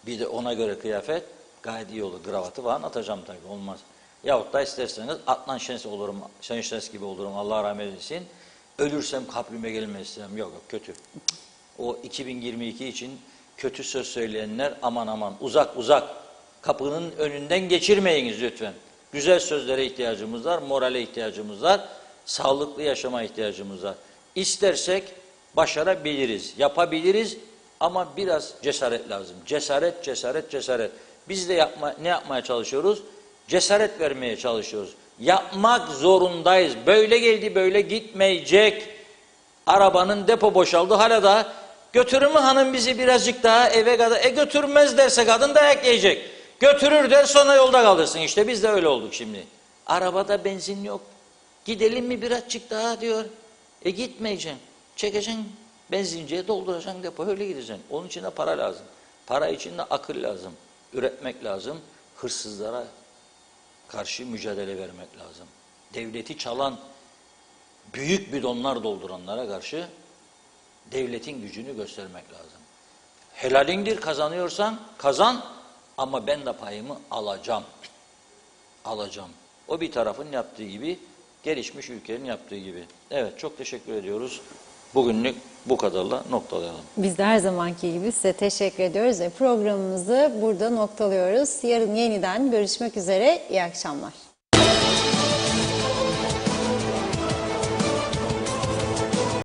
Bir de ona göre kıyafet. Gayet iyi olur. Kravatı falan atacağım tabii olmaz. Yahut da isterseniz Adnan Şens olurum. Şens gibi olurum. Allah rahmet eylesin. Ölürsem kabrime gelme istemem. Yok kötü. O 2022 için kötü söz söyleyenler aman aman uzak uzak. Kapının önünden geçirmeyiniz lütfen. Güzel sözlere ihtiyacımız var, morale ihtiyacımız var, sağlıklı yaşama ihtiyacımız var. İstersek başarabiliriz, yapabiliriz ama biraz cesaret lazım. Cesaret, cesaret, cesaret. Biz de ne yapmaya çalışıyoruz? Cesaret vermeye çalışıyoruz. Yapmak zorundayız. Böyle geldi, böyle gitmeyecek. Arabanın depo boşaldı. Hala da götürür mü hanım bizi birazcık daha eve kadar? Götürmez derse kadın dayak yiyecek. Götürür der sonra yolda kalırsın. İşte biz de öyle olduk şimdi. Arabada benzin yok. Gidelim mi birazcık daha diyor. Gitmeyeceksin. Çekeceksin benzinciye dolduracaksın depo öyle gideceksin. Onun için de para lazım. Para için de akıl lazım. Üretmek lazım. Hırsızlara karşı mücadele vermek lazım. Devleti çalan büyük bidonlar dolduranlara karşı devletin gücünü göstermek lazım. Helalindir kazanıyorsan kazan ama ben de payımı alacağım. Alacağım. O bir tarafın yaptığı gibi, gelişmiş ülkenin yaptığı gibi. Evet çok teşekkür ediyoruz. Bugünlük bu kadarla noktalayalım. Biz de her zamanki gibi size teşekkür ediyoruz ve programımızı burada noktalıyoruz. Yarın yeniden görüşmek üzere. İyi akşamlar.